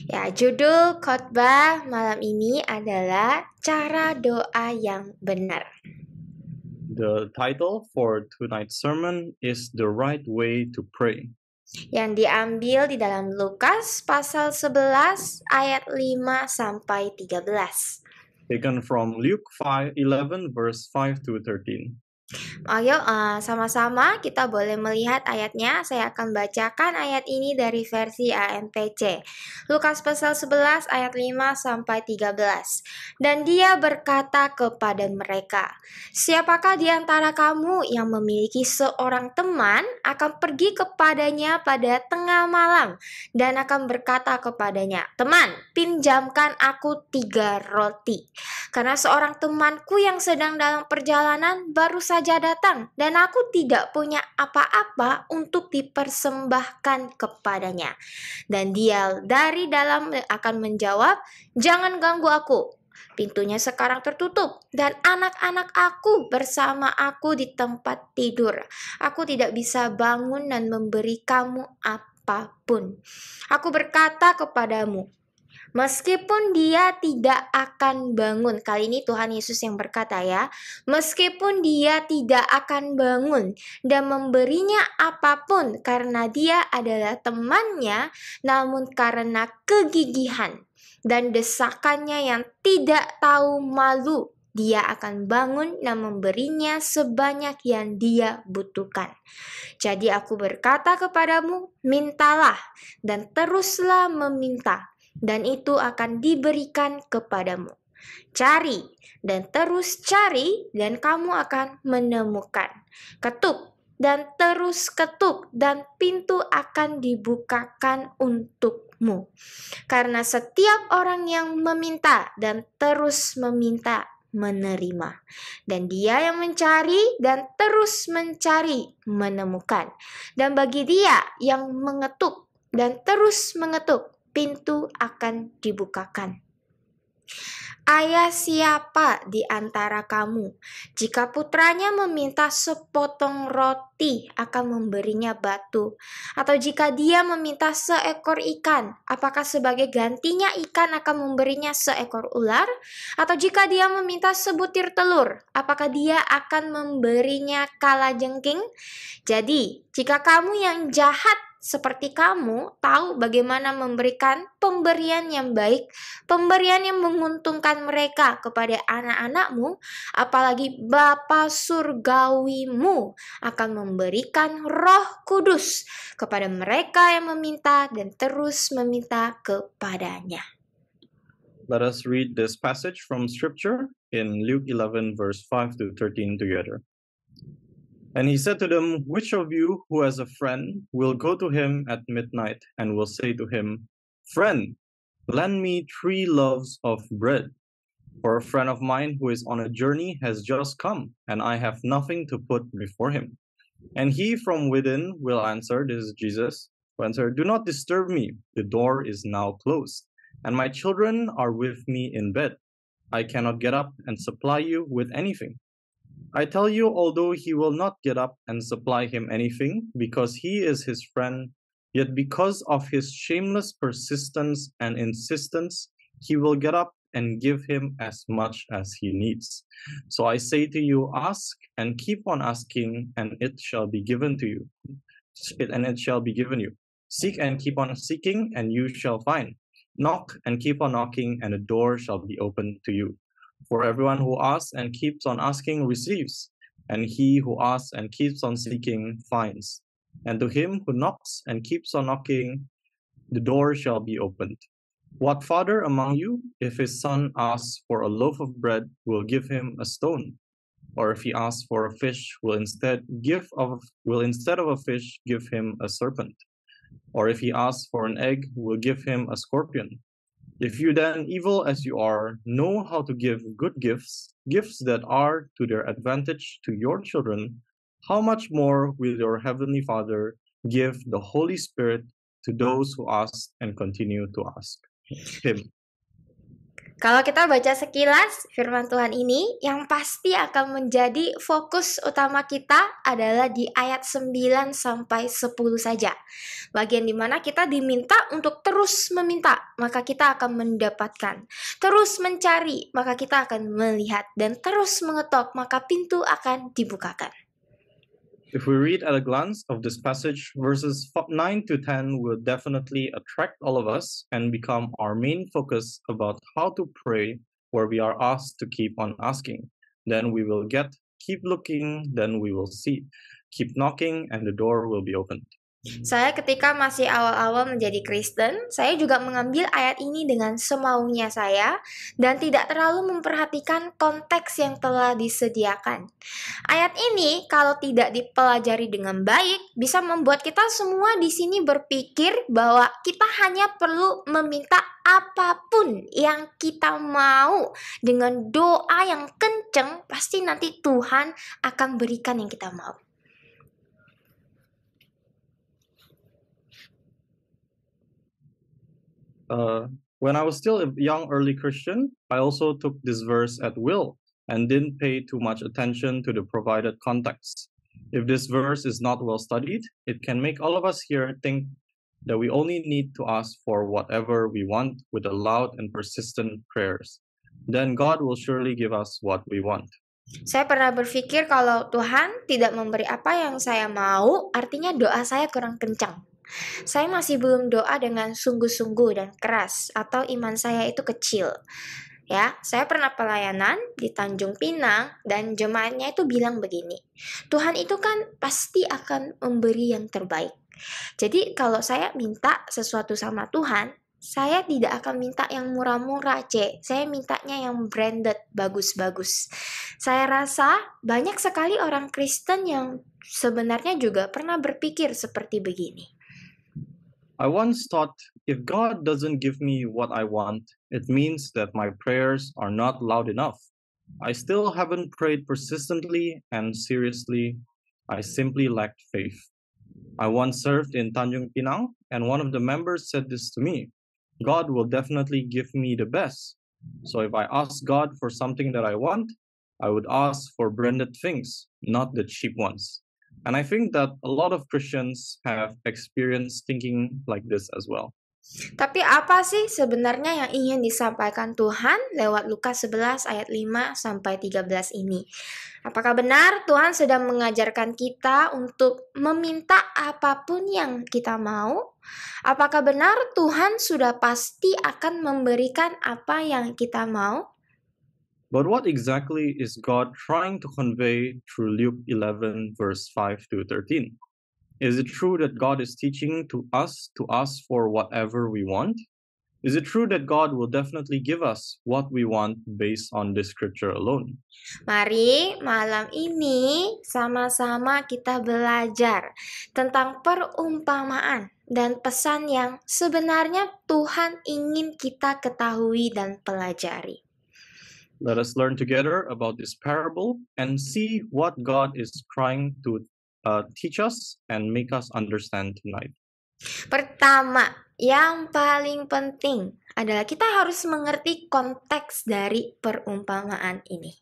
Ya, judul khotbah malam ini adalah cara doa yang benar. The title for tonight's sermon is The Right Way to Pray. Yang diambil di dalam Lukas pasal 11 ayat 5 sampai 13. Taken from Luke 11 verse 5 to 13. Ayo sama-sama kita boleh melihat ayatnya. Saya akan bacakan ayat ini dari versi AMPC. Lukas pasal 11 ayat 5 sampai 13. Dan dia berkata kepada mereka, "Siapakah di antara kamu yang memiliki seorang teman akan pergi kepadanya pada tengah malam dan akan berkata kepadanya, 'Teman, pinjamkan aku 3 roti. Karena seorang temanku yang sedang dalam perjalanan baru saja datang dan aku tidak punya apa-apa untuk dipersembahkan kepadanya.' Dan dia dari dalam akan menjawab, 'Jangan ganggu aku. Pintunya sekarang tertutup dan anak-anak aku bersama aku di tempat tidur. Aku tidak bisa bangun dan memberi kamu apapun. Aku berkata kepadamu, meskipun dia tidak akan bangun," kali ini Tuhan Yesus yang berkata ya, "meskipun dia tidak akan bangun dan memberinya apapun karena dia adalah temannya, namun karena kegigihan dan desakannya yang tidak tahu malu, dia akan bangun dan memberinya sebanyak yang dia butuhkan. Jadi aku berkata kepadamu, mintalah dan teruslah meminta, dan itu akan diberikan kepadamu. Cari dan terus cari, dan kamu akan menemukan. Ketuk dan terus ketuk, dan pintu akan dibukakan untukmu. Karena setiap orang yang meminta dan terus meminta menerima, dan dia yang mencari dan terus mencari menemukan, dan bagi dia yang mengetuk dan terus mengetuk, pintu akan dibukakan. Ayah siapa di antara kamu, jika putranya meminta sepotong roti, akan memberinya batu? Atau jika dia meminta seekor ikan, apakah sebagai gantinya ikan akan memberinya seekor ular? Atau jika dia meminta sebutir telur, apakah dia akan memberinya kalajengking? Jadi, jika kamu yang jahat seperti kamu tahu bagaimana memberikan pemberian yang baik, pemberian yang menguntungkan mereka kepada anak-anakmu, apalagi Bapa surgawimu akan memberikan Roh Kudus kepada mereka yang meminta dan terus meminta kepadanya. Let us read this passage from Scripture in Luke 11 verse 5 to 13 together. And he said to them, "Which of you who has a friend will go to him at midnight and will say to him, 'Friend, lend me 3 loaves of bread, for a friend of mine who is on a journey has just come, and I have nothing to put before him?' And he from within will answer," this is Jesus, will answer, "Do not disturb me, the door is now closed, and my children are with me in bed. I cannot get up and supply you with anything. I tell you, although he will not get up and supply him anything, because he is his friend, yet because of his shameless persistence and insistence, he will get up and give him as much as he needs. So I say to you, ask and keep on asking, and it shall be given to you. And it shall be given you. Seek and keep on seeking, and you shall find. Knock and keep on knocking, and the door shall be opened to you. For everyone who asks and keeps on asking receives, and he who asks and keeps on seeking finds. And to him who knocks and keeps on knocking, the door shall be opened. What father among you, if his son asks for a loaf of bread, will give him a stone? Or if he asks for a fish, will instead of a fish give him a serpent? Or if he asks for an egg, will give him a scorpion? If you then, evil as you are, know how to give good gifts, gifts that are to their advantage to your children, how much more will your heavenly Father give the Holy Spirit to those who ask and continue to ask him?" Kalau kita baca sekilas firman Tuhan ini, yang pasti akan menjadi fokus utama kita adalah di ayat 9 sampai 10 saja. Bagian di mana kita diminta untuk terus meminta, maka kita akan mendapatkan. Terus mencari, maka kita akan melihat. Dan terus mengetok, maka pintu akan dibukakan. If we read at a glance of this passage, verses 9 to 10 will definitely attract all of us and become our main focus about how to pray, where we are asked to keep on asking. Then we will get, keep looking, then we will see. Keep knocking and the door will be opened. Saya ketika masih awal-awal menjadi Kristen, saya juga mengambil ayat ini dengan semaunya saya dan tidak terlalu memperhatikan konteks yang telah disediakan. Ayat ini kalau tidak dipelajari dengan baik bisa membuat kita semua di sini berpikir bahwa kita hanya perlu meminta apapun yang kita mau dengan doa yang kenceng, pasti nanti Tuhan akan berikan yang kita mau. When I was still a young early Christian, I also took this verse at will and didn't pay too much attention to the provided context. If this verse is not well studied, it can make all of us here think that we only need to ask for whatever we want with a loud and persistent prayers. Then God will surely give us what we want. Saya pernah berpikir kalau Tuhan tidak memberi apa yang saya mau, artinya doa saya kurang kencang. Saya masih belum doa dengan sungguh-sungguh dan keras, atau iman saya itu kecil. Ya, saya pernah pelayanan di Tanjung Pinang dan jemaatnya itu bilang begini, Tuhan itu kan pasti akan memberi yang terbaik. Jadi kalau saya minta sesuatu sama Tuhan, saya tidak akan minta yang murah-murah, saya mintanya yang branded, bagus-bagus. Saya rasa banyak sekali orang Kristen yang sebenarnya juga pernah berpikir seperti begini. I once thought, if God doesn't give me what I want, it means that my prayers are not loud enough. I still haven't prayed persistently and seriously. I simply lacked faith. I once served in Tanjung Pinang, and one of the members said this to me, God will definitely give me the best. So if I ask God for something that I want, I would ask for branded things, not the cheap ones. And I think that a lot of Christians have experienced thinking like this as well. Tapi apa sih sebenarnya yang ingin disampaikan Tuhan lewat Lukas 11 ayat 5 sampai 13 ini? Apakah benar Tuhan sedang mengajarkan kita untuk meminta apapun yang kita mau? Apakah benar Tuhan sudah pasti akan memberikan apa yang kita mau? But what exactly is God trying to convey through Luke 11 verse 5 to 13? Is it true that God is teaching to us to ask for whatever we want? Is it true that God will definitely give us what we want based on this scripture alone? Mari malam ini sama-sama kita belajar tentang perumpamaan dan pesan yang sebenarnya Tuhan ingin kita ketahui dan pelajari. Let us learn together about this parable and see what God is trying to teach us and make us understand tonight. Pertama, yang paling penting adalah kita harus mengerti konteks dari perumpamaan ini.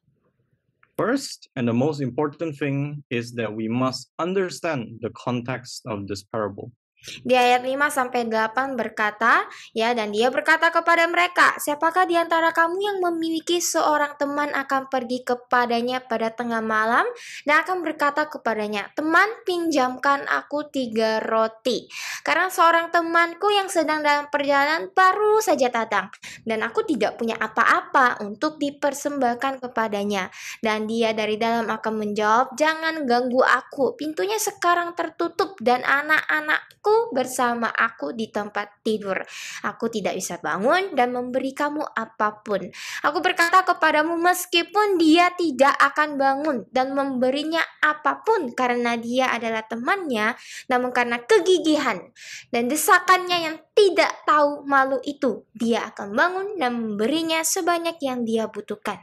First, and the most important thing is that we must understand the context of this parable. Di ayat 5-8 berkata, ya, dan dia berkata kepada mereka, siapakah di antara kamu yang memiliki seorang teman akan pergi kepadanya pada tengah malam dan akan berkata kepadanya, teman, pinjamkan aku 3 roti. Karena seorang temanku yang sedang dalam perjalanan baru saja datang dan aku tidak punya apa-apa untuk dipersembahkan kepadanya. Dan dia dari dalam akan menjawab, jangan ganggu aku, pintunya sekarang tertutup dan anak-anakku bersama aku di tempat tidur. Aku tidak bisa bangun dan memberi kamu apapun. Aku berkata kepadamu, meskipun dia tidak akan bangun dan memberinya apapun karena dia adalah temannya, namun karena kegigihan dan desakannya yang tidak tahu malu itu, dia akan bangun dan memberinya sebanyak yang dia butuhkan.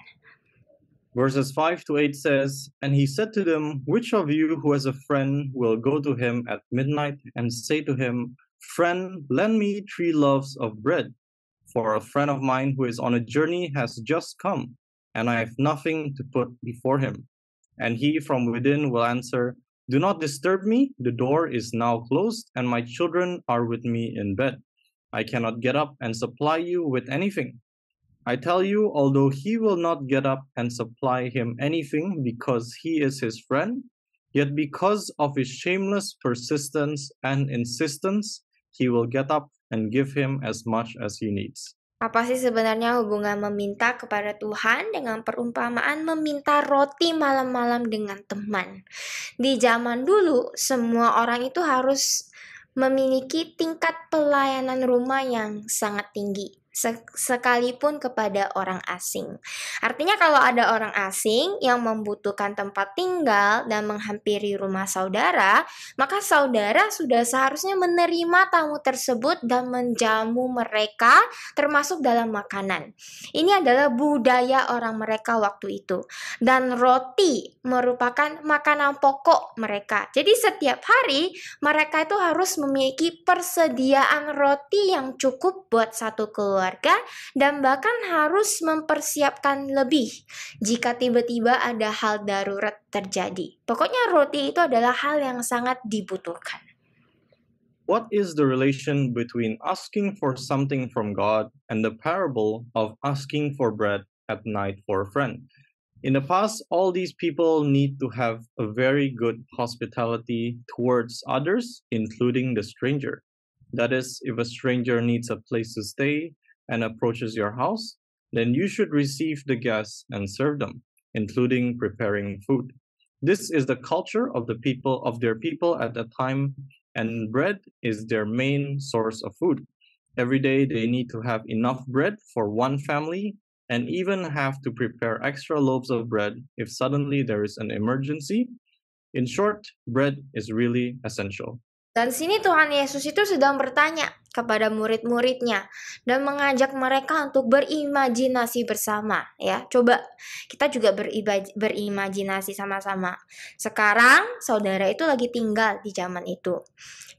Verses 5 to 8 says, and he said to them, which of you who has a friend will go to him at midnight and say to him, friend, lend me 3 loaves of bread, For a friend of mine who is on a journey has just come, and I have nothing to put before him. And he from within will answer, Do not disturb me, the door is now closed, and my children are with me in bed. I cannot get up and supply you with anything. I tell you, although he will not get up and supply him anything because he is his friend, yet because of his shameless persistence and insistence, he will get up and give him as much as he needs. Apa sih sebenarnya hubungan meminta kepada Tuhan dengan perumpamaan meminta roti malam-malam dengan teman? Di zaman dulu, semua orang itu harus memiliki tingkat pelayanan rumah yang sangat tinggi, sekalipun kepada orang asing. Artinya kalau ada orang asing yang membutuhkan tempat tinggal dan menghampiri rumah saudara, maka saudara sudah seharusnya menerima tamu tersebut dan menjamu mereka termasuk dalam makanan. Ini adalah budaya orang mereka waktu itu. Dan roti merupakan makanan pokok mereka. Jadi setiap hari mereka itu harus memiliki persediaan roti yang cukup buat satu keluarga dan bahkan harus mempersiapkan lebih jika tiba-tiba ada hal darurat terjadi. Pokoknya roti itu adalah hal yang sangat dibutuhkan. What is the relation between asking for something from God and the parable of asking for bread at night for a friend? In the past, all these people need to have a very good hospitality towards others, including the stranger. That is, if a stranger needs a place to stay and approaches your house, then you should receive the guests and serve them, including preparing food. This is the culture of their people at that time, and bread is their main source of food. Every day they need to have enough bread for one family and even have to prepare extra loaves of bread if suddenly there is an emergency. In short, bread is really essential. Dan sini Tuhan Yesus itu sedang bertanya kepada murid-muridnya dan mengajak mereka untuk berimajinasi bersama, ya. Coba kita juga berimajinasi sama-sama. Sekarang saudara itu lagi tinggal di zaman itu.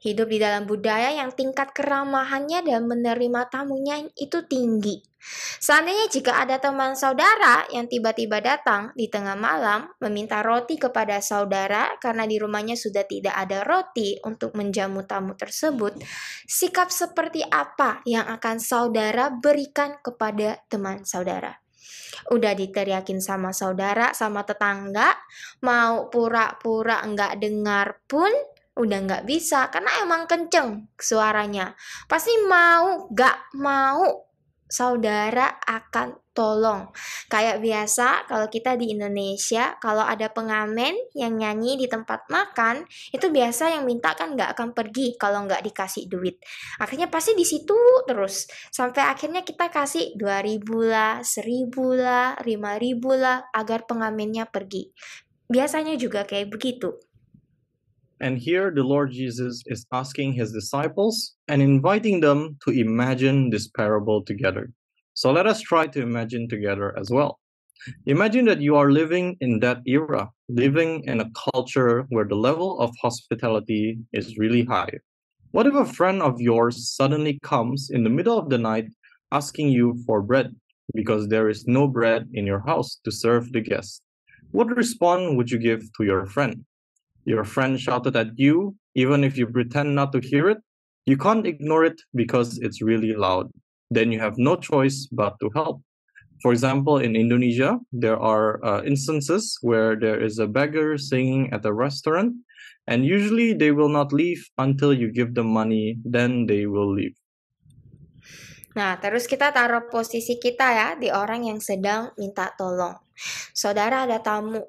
Hidup di dalam budaya yang tingkat keramahannya dan menerima tamunya itu tinggi. Seandainya jika ada teman saudara yang tiba-tiba datang di tengah malam meminta roti kepada saudara karena di rumahnya sudah tidak ada roti untuk menjamu tamu tersebut, sikap seperti apa yang akan saudara berikan kepada teman saudara? Udah diteriakin sama saudara, sama tetangga, mau pura-pura nggak dengar pun udah nggak bisa karena emang kenceng suaranya. Pasti mau nggak mau saudara akan tolong. Kayak biasa kalau kita di Indonesia, kalau ada pengamen yang nyanyi di tempat makan, itu biasa yang minta kan nggak akan pergi kalau nggak dikasih duit. Akhirnya pasti di situ terus. Sampai akhirnya kita kasih 2.000 lah, 1.000 lah, 5.000 lah, agar pengamennya pergi. Biasanya juga kayak begitu. And here the Lord Jesus is asking his disciples and inviting them to imagine this parable together. So let us try to imagine together as well. Imagine that you are living in that era, living in a culture where the level of hospitality is really high. What if a friend of yours suddenly comes in the middle of the night asking you for bread because there is no bread in your house to serve the guests? What response would you give to your friend? Your friend shouted at you, even if you pretend not to hear it, you can't ignore it because it's really loud. Then you have no choice but to help. For example, in Indonesia, there are instances where there is a beggar singing at a restaurant, and usually they will not leave until you give them money, then they will leave. Nah, terus kita taruh posisi kita ya di orang yang sedang minta tolong. Saudara ada tamu,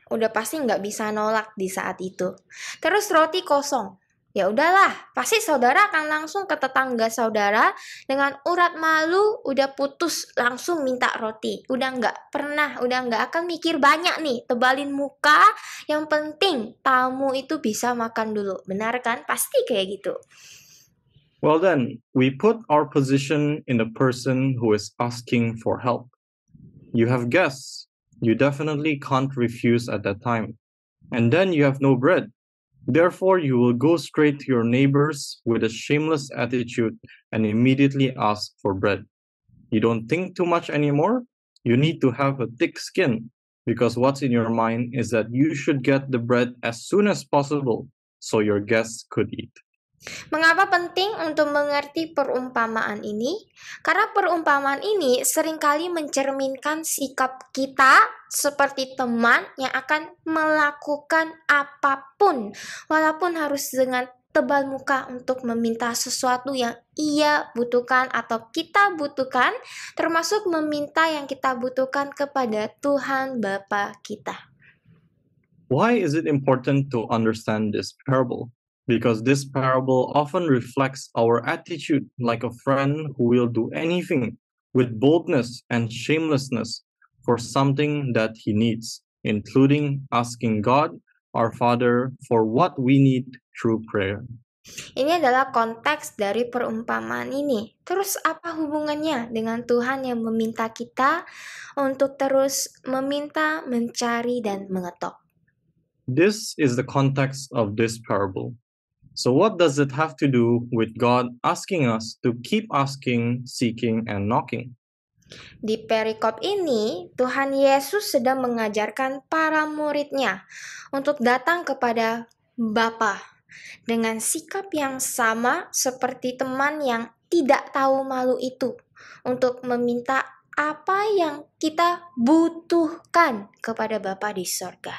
udah pasti nggak bisa nolak di saat itu. Terus roti kosong. Ya udahlah, pasti saudara akan langsung ke tetangga saudara dengan urat malu, udah putus langsung minta roti. Udah nggak akan mikir banyak nih, tebalin muka. Yang penting tamu itu bisa makan dulu, benar kan? Pasti kayak gitu. Well then, we put our position in the person who is asking for help. You have guests. You definitely can't refuse at that time. And then you have no bread. Therefore, you will go straight to your neighbors with a shameless attitude and immediately ask for bread. You don't think too much anymore. You need to have a thick skin, because what's in your mind is that you should get the bread as soon as possible so your guests could eat. Mengapa penting untuk mengerti perumpamaan ini? Karena perumpamaan ini seringkali mencerminkan sikap kita seperti teman yang akan melakukan apapun, walaupun harus dengan tebal muka untuk meminta sesuatu yang ia butuhkan atau kita butuhkan, termasuk meminta yang kita butuhkan kepada Tuhan Bapa kita. Why is it important to understand this parable? Because this parable often reflects our attitude like a friend who will do anything with boldness and shamelessness for something that he needs, including asking God, our Father, for what we need through prayer. Ini adalah konteks dari perumpamaan ini. Terus apa hubungannya dengan Tuhan yang meminta kita untuk terus meminta, mencari, dan mengetok? This is the context of this parable. So what does it have to do with God asking us to keep asking, seeking, and knocking? Di perikop ini, Tuhan Yesus sedang mengajarkan para muridnya untuk datang kepada Bapa dengan sikap yang sama seperti teman yang tidak tahu malu itu untuk meminta apa yang kita butuhkan kepada Bapa di sorga.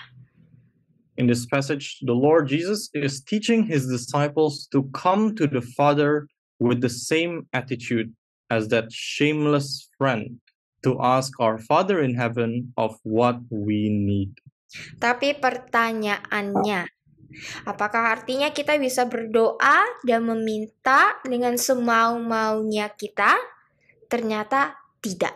In this passage, the Lord Jesus is teaching his disciples to come to the Father with the same attitude as that shameless friend, to ask our Father in heaven of what we need. Tapi pertanyaannya, apakah artinya kita bisa berdoa dan meminta dengan semau-maunya kita? Ternyata tidak.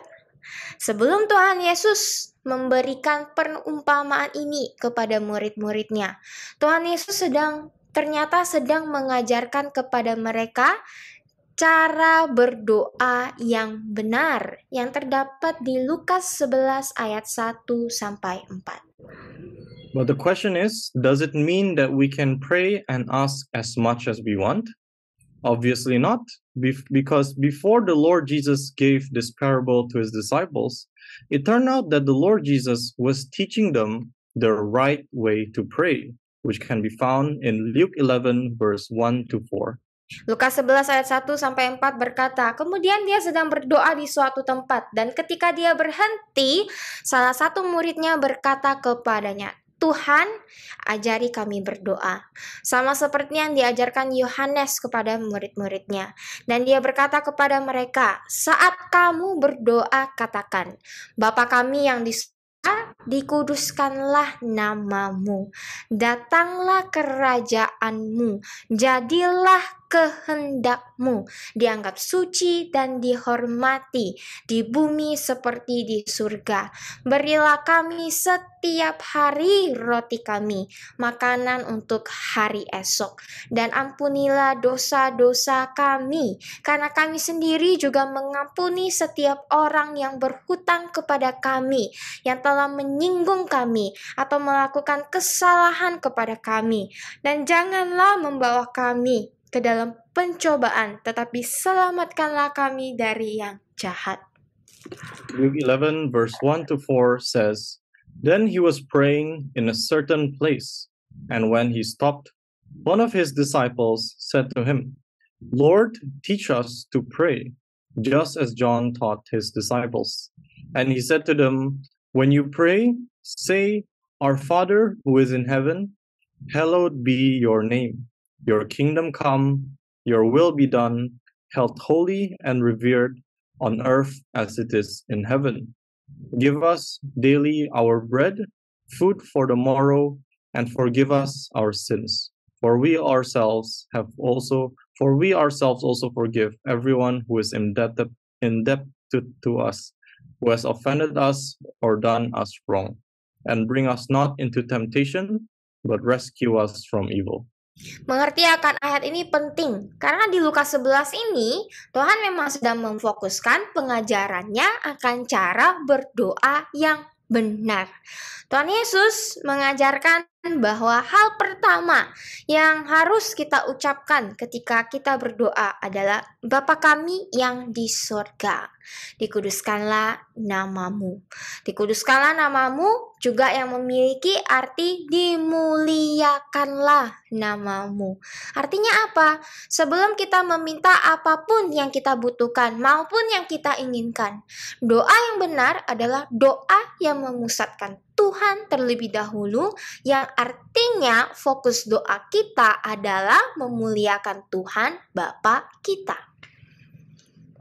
Sebelum Tuhan Yesus memberikan perumpamaan ini kepada murid-muridnya, Tuhan Yesus ternyata sedang mengajarkan kepada mereka cara berdoa yang benar yang terdapat di Lukas 11 ayat 1 sampai 4. But the question is, does it mean that we can pray and ask as much as we want? Obviously not, because before the Lord Jesus gave this parable to his disciples, it turned out that the Lord Jesus was teaching them the right way to pray, which can be found in Luke 11 verse 1 to 4. Lukas 11 ayat 1 sampai 4 berkata, kemudian dia sedang berdoa di suatu tempat, dan ketika dia berhenti, salah satu muridnya berkata kepadanya, Tuhan, ajari kami berdoa, sama seperti yang diajarkan Yohanes kepada murid-muridnya. Dan dia berkata kepada mereka, saat kamu berdoa katakan, Bapa kami yang di surga, dikuduskanlah namamu, datanglah kerajaanmu, jadilah kehendakmu, dianggap suci dan dihormati di bumi seperti di surga. Berilah kami setiap hari roti kami, makanan untuk hari esok, dan ampunilah dosa-dosa kami, karena kami sendiri juga mengampuni setiap orang yang berhutang kepada kami, yang telah menyinggung kami atau melakukan kesalahan kepada kami, dan janganlah membawa kami ke dalam pencobaan, tetapi selamatkanlah kami dari yang jahat. Luke 11 verse 1 to 4 says, Then he was praying in a certain place, and when he stopped, one of his disciples said to him, Lord, teach us to pray, just as John taught his disciples. And he said to them, When you pray, say, Our Father who is in heaven, hallowed be your name. Your kingdom come, your will be done, held holy and revered on earth as it is in heaven. Give us daily our bread, food for the morrow, and forgive us our sins. For we ourselves also forgive everyone who is indebted to us, who has offended us or done us wrong. And bring us not into temptation, but rescue us from evil. Mengerti akan ayat ini penting, karena di Lukas 11 ini, Tuhan memang sedang memfokuskan pengajarannya akan cara berdoa yang benar. Tuhan Yesus mengajarkan bahwa hal pertama yang harus kita ucapkan ketika kita berdoa adalah Bapa kami yang di surga, dikuduskanlah namamu. Dikuduskanlah namamu juga yang memiliki arti dimuliakanlah namamu. Artinya apa? Sebelum kita meminta apapun yang kita butuhkan maupun yang kita inginkan, doa yang benar adalah doa yang memusatkan Tuhan terlebih dahulu, yang artinya fokus doa kita adalah memuliakan Tuhan Bapa kita.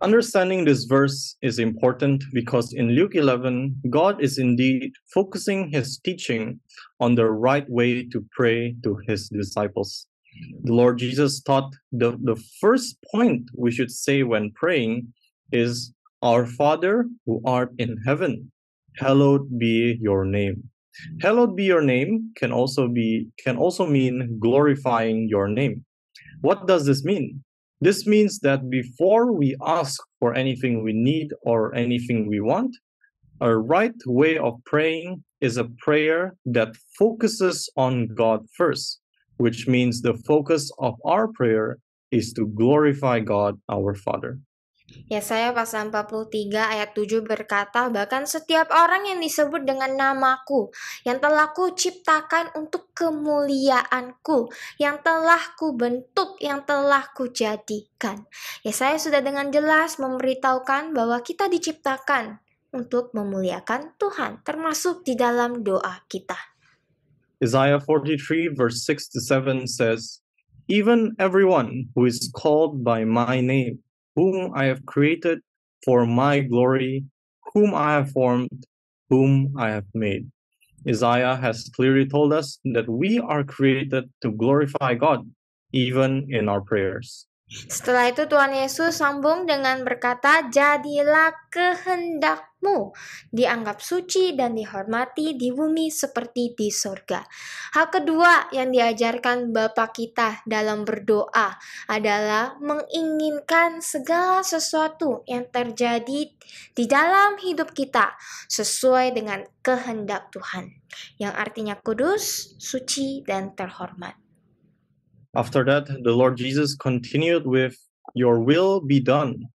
Understanding this verse is important because in Luke 11, God is indeed focusing his teaching on the right way to pray to his disciples. The Lord Jesus taught the first point we should say when praying is, Our Father who art in heaven, hallowed be your name. Hallowed be your name can also mean glorifying your name. What does this mean? This means that before we ask for anything we need or anything we want, a right way of praying is a prayer that focuses on God first, which means the focus of our prayer is to glorify God our Father. Yesaya pasal 43 ayat 7 berkata, bahkan setiap orang yang disebut dengan namaku, yang telah kuciptakan untuk kemuliaanku, yang telah kubentuk, yang telah kujadikan. Yesaya sudah dengan jelas memberitahukan bahwa kita diciptakan untuk memuliakan Tuhan, termasuk di dalam doa kita. Isaiah 43 verse 6-7 says, Even everyone who is called by my name, whom I have created for my glory, whom I have formed, whom I have made. Isaiah has clearly told us that we are created to glorify God, even in our prayers. Setelah itu Tuhan Yesus sambung dengan berkata, jadilah kehendakmu dianggap suci dan dihormati di bumi seperti di surga. Hal kedua yang diajarkan Bapa kita dalam berdoa adalah menginginkan segala sesuatu yang terjadi di dalam hidup kita sesuai dengan kehendak Tuhan, yang artinya kudus, suci, dan terhormat. After that, the Lord Jesus continued with, Your will be done,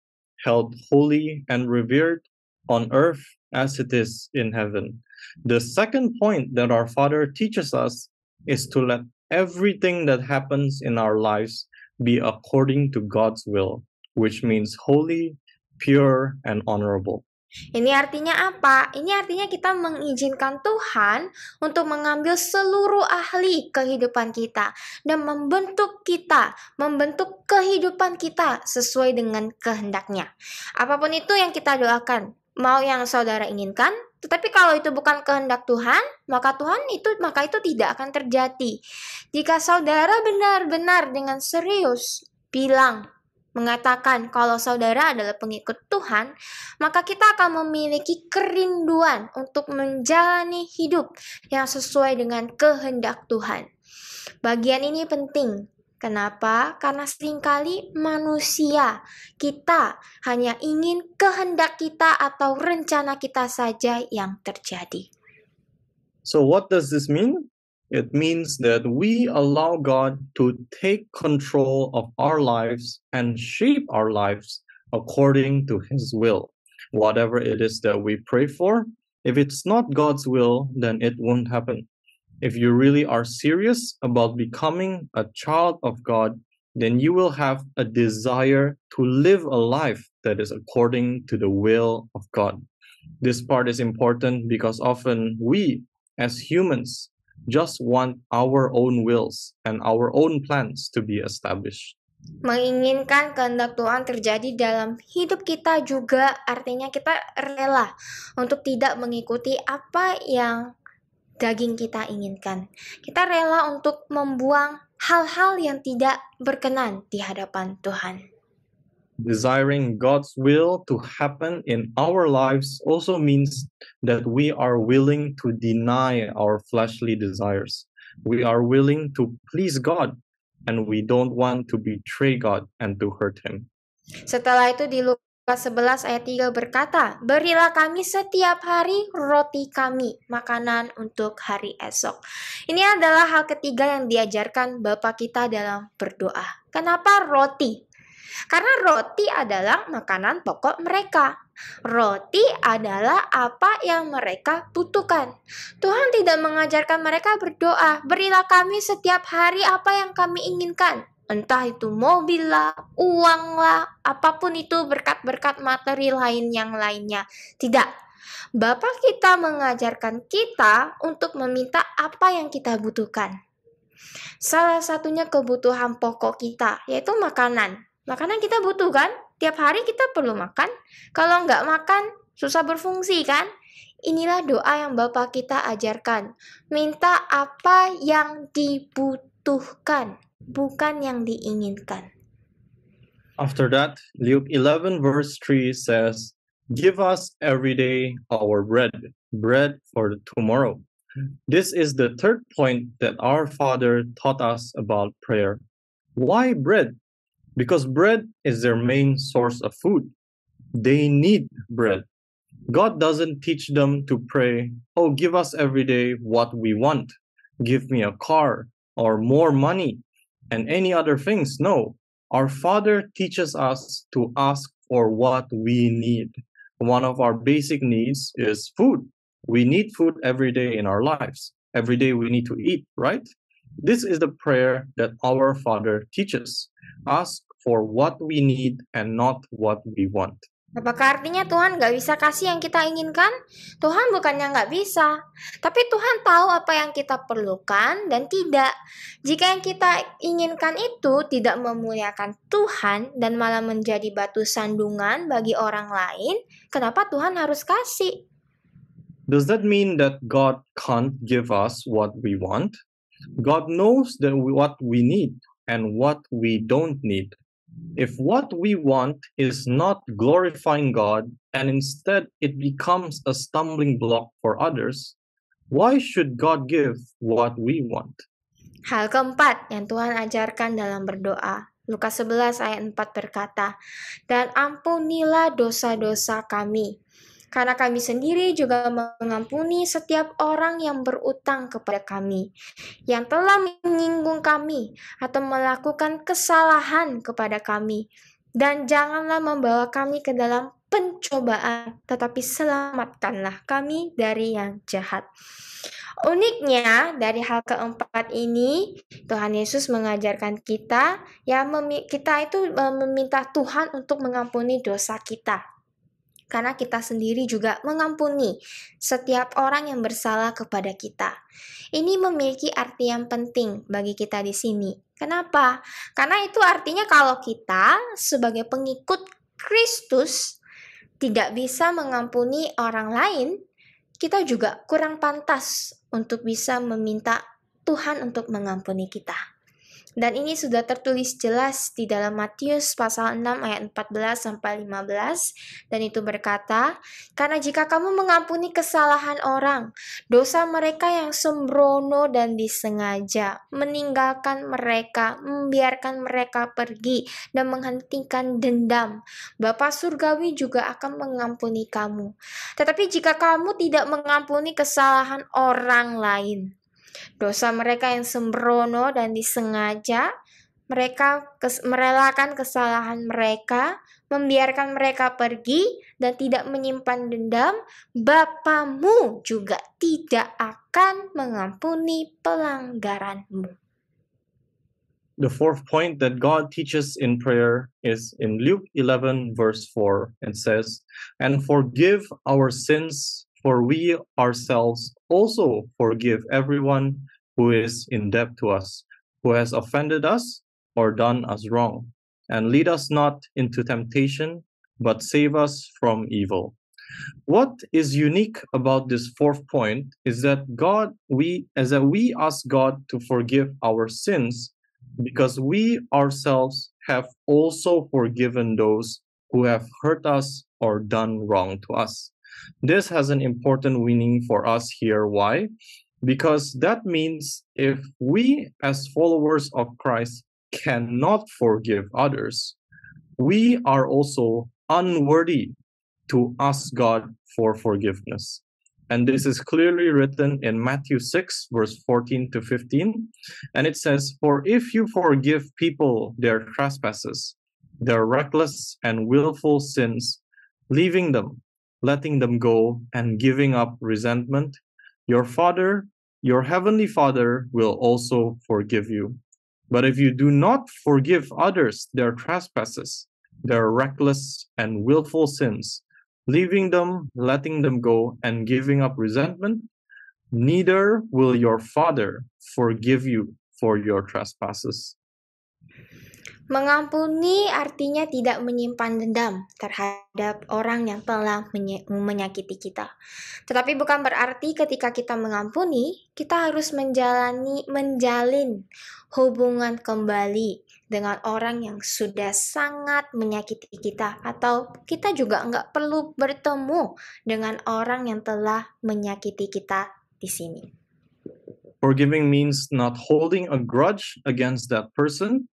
held holy and revered on earth as it is in heaven. The second point that our Father teaches us is to let everything that happens in our lives be according to God's will, which means holy, pure, and honorable. Ini artinya apa? Ini artinya kita mengizinkan Tuhan untuk mengambil seluruh ahli kehidupan kita dan membentuk kehidupan kita sesuai dengan kehendaknya. Apapun itu yang kita doakan, mau yang saudara inginkan, tetapi kalau itu bukan kehendak Tuhan, maka itu tidak akan terjadi. Jika saudara benar-benar dengan serius mengatakan kalau saudara adalah pengikut Tuhan, maka kita akan memiliki kerinduan untuk menjalani hidup yang sesuai dengan kehendak Tuhan. Bagian ini penting. Kenapa? Karena seringkali manusia, kita hanya ingin kehendak kita atau rencana kita saja yang terjadi. So what does this mean? It means that we allow God to take control of our lives and shape our lives according to His will. Whatever it is that we pray for, if it's not God's will, then it won't happen. If you really are serious about becoming a child of God, then you will have a desire to live a life that is according to the will of God. This part is important because often we, as humans, just want our own wills and our own plans to be established. Menginginkan kehendak Tuhan terjadi dalam hidup kita juga artinya kita rela untuk tidak mengikuti apa yang daging kita inginkan. Kita rela untuk membuang hal-hal yang tidak berkenan di hadapan Tuhan. Desiring God's will to happen in our lives also means that we are willing to deny our fleshly desires. We are willing to please God, and we don't want to betray God and to hurt Him. Setelah itu di Lukas 11 ayat 3 berkata, "Berilah kami setiap hari roti kami, makanan untuk hari esok." Ini adalah hal ketiga yang diajarkan Bapa kita dalam berdoa. Kenapa roti? Karena roti adalah makanan pokok mereka. Roti adalah apa yang mereka butuhkan. Tuhan tidak mengajarkan mereka berdoa, "Berilah kami setiap hari apa yang kami inginkan." Entah itu mobil lah, uang lah, apapun itu berkat-berkat materi lain yang lainnya. Tidak. Bapa kita mengajarkan kita untuk meminta apa yang kita butuhkan. Salah satunya kebutuhan pokok kita, yaitu makanan. Makanan kita butuh kan? Tiap hari kita perlu makan. Kalau nggak makan, susah berfungsi kan? Inilah doa yang Bapa kita ajarkan. Minta apa yang dibutuhkan, bukan yang diinginkan. After that, Luke 11 verse 3 says, "Give us every day our bread for tomorrow." This is the third point that our Father taught us about prayer. Why bread? Because bread is their main source of food. They need bread. God doesn't teach them to pray, "Oh, give us every day what we want. Give me a car or more money and any other things." No, our Father teaches us to ask for what we need. One of our basic needs is food. We need food every day in our lives. Every day we need to eat, right? This is the prayer that our Father teaches. Ask for what we need and not what we want. Apakah artinya Tuhan nggak bisa kasih yang kita inginkan? Tuhan bukannya nggak bisa, tapi Tuhan tahu apa yang kita perlukan dan tidak. Jika yang kita inginkan itu tidak memuliakan Tuhan dan malah menjadi batu sandungan bagi orang lain, kenapa Tuhan harus kasih? Does that mean that God can't give us what we want? God knows what we need and what we don't need. If what we want is not glorifying God and instead it becomes a stumbling block for others, why should God give what we want? Hal keempat yang Tuhan ajarkan dalam berdoa. Lukas 11 ayat 4 berkata, "Dan ampunilah dosa-dosa kami, karena kami sendiri juga mengampuni setiap orang yang berutang kepada kami, yang telah menyinggung kami atau melakukan kesalahan kepada kami. Dan janganlah membawa kami ke dalam pencobaan, tetapi selamatkanlah kami dari yang jahat." Uniknya, dari hal keempat ini, Tuhan Yesus mengajarkan kita, kita itu meminta Tuhan untuk mengampuni dosa kita. Karena kita sendiri juga mengampuni setiap orang yang bersalah kepada kita. Ini memiliki arti yang penting bagi kita di sini. Kenapa? Karena itu artinya kalau kita sebagai pengikut Kristus tidak bisa mengampuni orang lain, kita juga kurang pantas untuk bisa meminta Tuhan untuk mengampuni kita. Dan ini sudah tertulis jelas di dalam Matius pasal 6 ayat 14-15, dan itu berkata, "Karena jika kamu mengampuni kesalahan orang, dosa mereka yang sembrono dan disengaja, meninggalkan mereka, membiarkan mereka pergi, dan menghentikan dendam, Bapa Surgawi juga akan mengampuni kamu. Tetapi jika kamu tidak mengampuni kesalahan orang lain, dosa mereka yang sembrono dan disengaja, mereka merelakan kesalahan mereka, membiarkan mereka pergi, dan tidak menyimpan dendam, Bapamu juga tidak akan mengampuni pelanggaranmu." The fourth point that God teaches in prayer is in Luke 11 verse 4. It says, "And forgive our sins, for we ourselves also forgive everyone who is in debt to us, who has offended us or done us wrong. And lead us not into temptation, but save us from evil." What is unique about this fourth point is that we ask God to forgive our sins because we ourselves have also forgiven those who have hurt us or done wrong to us. This has an important meaning for us here. Why? Because that means if we as followers of Christ cannot forgive others, we are also unworthy to ask God for forgiveness. And this is clearly written in Matthew 6, verse 14 to 15. And it says, "For if you forgive people their trespasses, their reckless and willful sins, leaving them, letting them go, and giving up resentment, your Father, your heavenly Father, will also forgive you. But if you do not forgive others their trespasses, their reckless and willful sins, leaving them, letting them go, and giving up resentment, neither will your Father forgive you for your trespasses." Mengampuni artinya tidak menyimpan dendam terhadap orang yang telah menyakiti kita. Tetapi bukan berarti ketika kita mengampuni, kita harus menjalin hubungan kembali dengan orang yang sudah sangat menyakiti kita. Atau kita juga nggak perlu bertemu dengan orang yang telah menyakiti kita di sini. Forgiving means not holding a grudge against that person.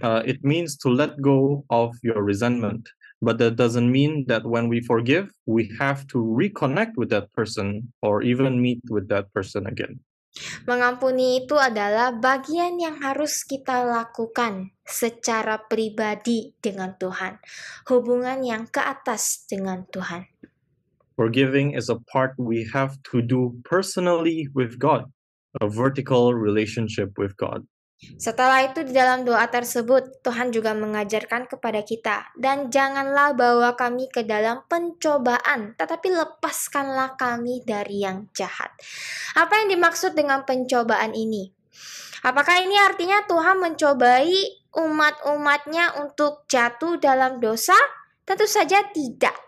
It means to let go of your resentment. But that doesn't mean that when we forgive, we have to reconnect with that person or even meet with that person again. Mengampuni itu adalah bagian yang harus kita lakukan secara pribadi dengan Tuhan. Hubungan yang ke atas dengan Tuhan. Forgiving is a part we have to do personally with God, a vertical relationship with God. Setelah itu di dalam doa tersebut, Tuhan juga mengajarkan kepada kita, "Dan janganlah bawa kami ke dalam pencobaan, tetapi lepaskanlah kami dari yang jahat." Apa yang dimaksud dengan pencobaan ini? Apakah ini artinya Tuhan mencobai umat-umatnya untuk jatuh dalam dosa? Tentu saja tidak.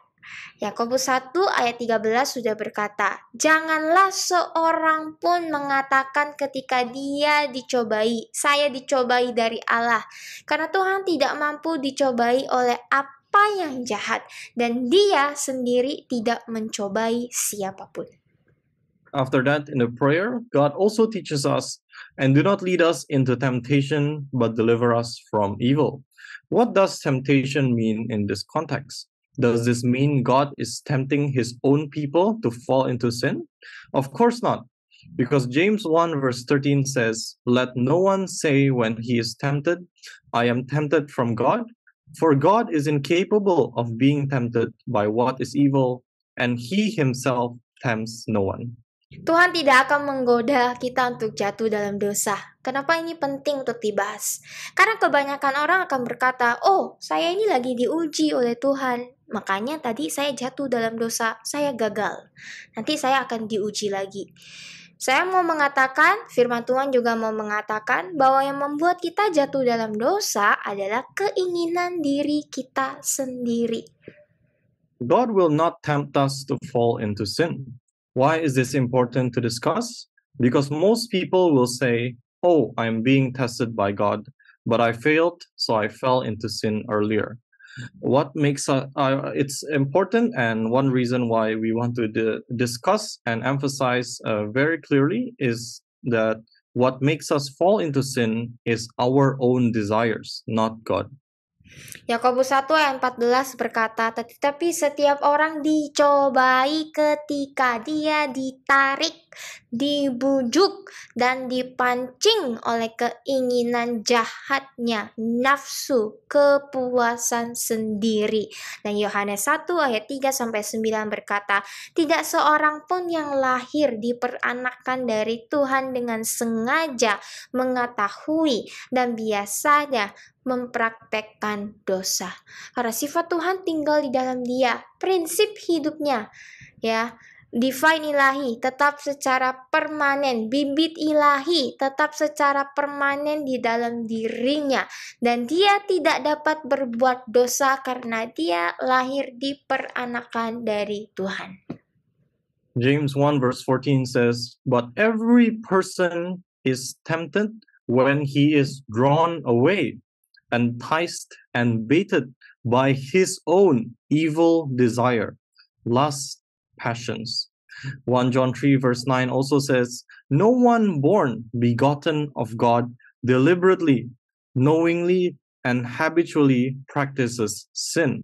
Yakobus 1 ayat 13 sudah berkata, "Janganlah seorang pun mengatakan ketika dia dicobai, saya dicobai dari Allah. Karena Tuhan tidak mampu dicobai oleh apa yang jahat, dan dia sendiri tidak mencobai siapapun." After that, in the prayer, God also teaches us, "And do not lead us into temptation, but deliver us from evil." What does temptation mean in this context? Does this mean God is tempting his own people to fall into sin? Of course not. Because James 1 verse 13 says, "Let no one say when he is tempted, I am tempted from God. For God is incapable of being tempted by what is evil, and he himself tempts no one." Tuhan tidak akan menggoda kita untuk jatuh dalam dosa. Kenapa ini penting untuk dibahas? Karena kebanyakan orang akan berkata, "Oh, saya ini lagi diuji oleh Tuhan. Makanya tadi saya jatuh dalam dosa, saya gagal. Nanti saya akan diuji lagi." Saya mau mengatakan, firman Tuhan juga mau mengatakan bahwa yang membuat kita jatuh dalam dosa adalah keinginan diri kita sendiri. God will not tempt us to fall into sin. Why is this important to discuss? Because most people will say, "Oh, I'm being tested by God, but I failed, so I fell into sin earlier." What makes it's important, and one reason why we want to discuss and emphasize very clearly is that what makes us fall into sin is our own desires, not God. Yakobus 1 ayat 14 berkata, "Tetapi setiap orang dicobai ketika dia ditarik, dibujuk, dan dipancing oleh keinginan jahatnya, nafsu, kepuasan sendiri." Dan Yohanes 1 ayat 3-9 berkata, "Tidak seorang pun yang lahir diperanakan dari Tuhan dengan sengaja mengetahui dan biasanya mempraktekkan dosa." Karena sifat Tuhan tinggal di dalam dia, prinsip hidupnya, ya, divine ilahi tetap secara permanen, bibit ilahi tetap secara permanen di dalam dirinya, dan dia tidak dapat berbuat dosa karena dia lahir diperanakan dari Tuhan. James 1 verse 14 says, "But every person is tempted when he is drawn away, enticed and baited by his own evil desire, lust, passions." 1 John 3 verse 9 also says, "No one born begotten of God deliberately, knowingly, and habitually practices sin.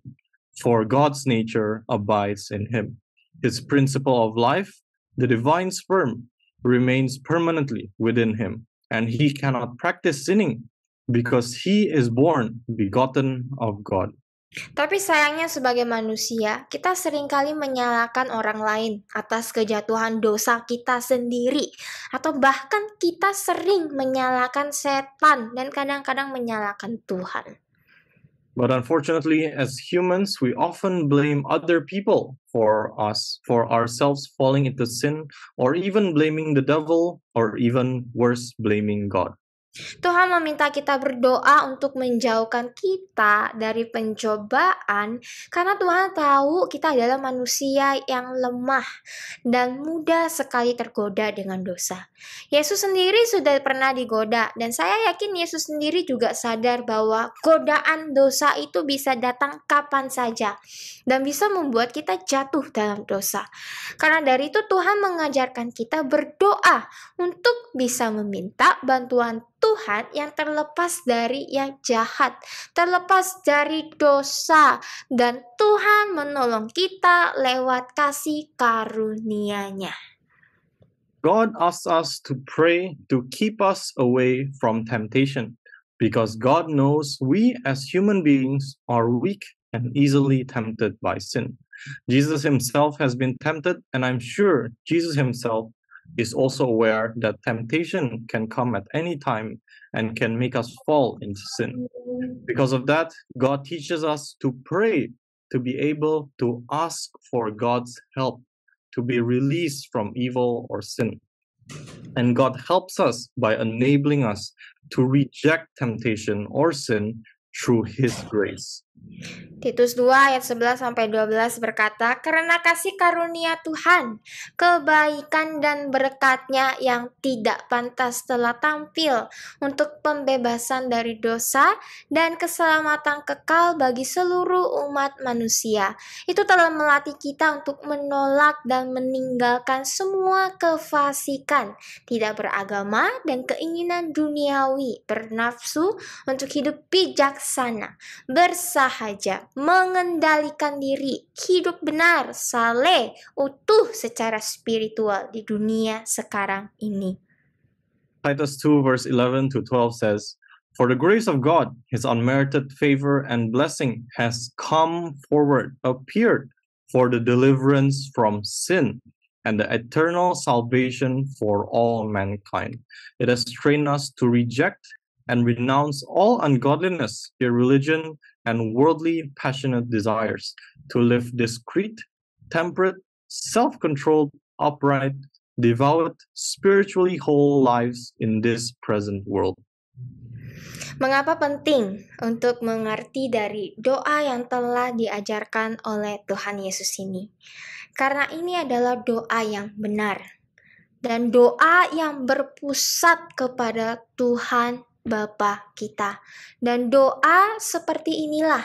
for God's nature abides in him. His principle of life, the divine sperm, remains permanently within him, and he cannot practice sinning because he is born begotten of God. Tapi sayangnya sebagai manusia, kita seringkali menyalahkan orang lain atas kejatuhan dosa kita sendiri. Atau bahkan kita sering menyalahkan setan dan kadang-kadang menyalahkan Tuhan. But unfortunately, as humans, we often blame other people for ourselves falling into sin, or even blaming the devil, or even worse, blaming God. Tuhan meminta kita berdoa untuk menjauhkan kita dari pencobaan karena Tuhan tahu kita adalah manusia yang lemah dan mudah sekali tergoda dengan dosa. Yesus sendiri sudah pernah digoda dan saya yakin Yesus sendiri juga sadar bahwa godaan dosa itu bisa datang kapan saja dan bisa membuat kita jatuh dalam dosa. Karena dari itu Tuhan mengajarkan kita berdoa untuk bisa meminta bantuan Tuhan yang terlepas dari yang jahat, terlepas dari dosa, dan Tuhan menolong kita lewat kasih karunia-Nya. God asks us to pray to keep us away from temptation, because God knows we as human beings are weak and easily tempted by sin. Jesus himself has been tempted, and I'm sure Jesus himself is also aware that temptation can come at any time and can make us fall into sin. Because of that, God teaches us to pray, to be able to ask for God's help, to be released from evil or sin. And God helps us by enabling us to reject temptation or sin through His grace. Titus 2 ayat 11-12 berkata, karena kasih karunia Tuhan, kebaikan dan berkat-Nya yang tidak pantas telah tampil untuk pembebasan dari dosa dan keselamatan kekal bagi seluruh umat manusia. Itu telah melatih kita untuk menolak dan meninggalkan semua kefasikan, tidak beragama dan keinginan duniawi, bernafsu untuk hidup bijaksana, bersahaja, mengendalikan diri, hidup benar, saleh, utuh secara spiritual di dunia sekarang ini. Titus 2 verse 11-12 says, "For the grace of God, His unmerited favor and blessing has come forward, appeared for the deliverance from sin and the eternal salvation for all mankind. It has trained us to reject and renounce all ungodliness, irreligion, and worldly passionate desires, to live discreet, temperate, self-controlled, upright, devout, spiritually whole lives in this present world." Mengapa penting untuk mengerti dari doa yang telah diajarkan oleh Tuhan Yesus ini? Karena ini adalah doa yang benar dan doa yang berpusat kepada Tuhan Bapa kita. Dan doa seperti inilah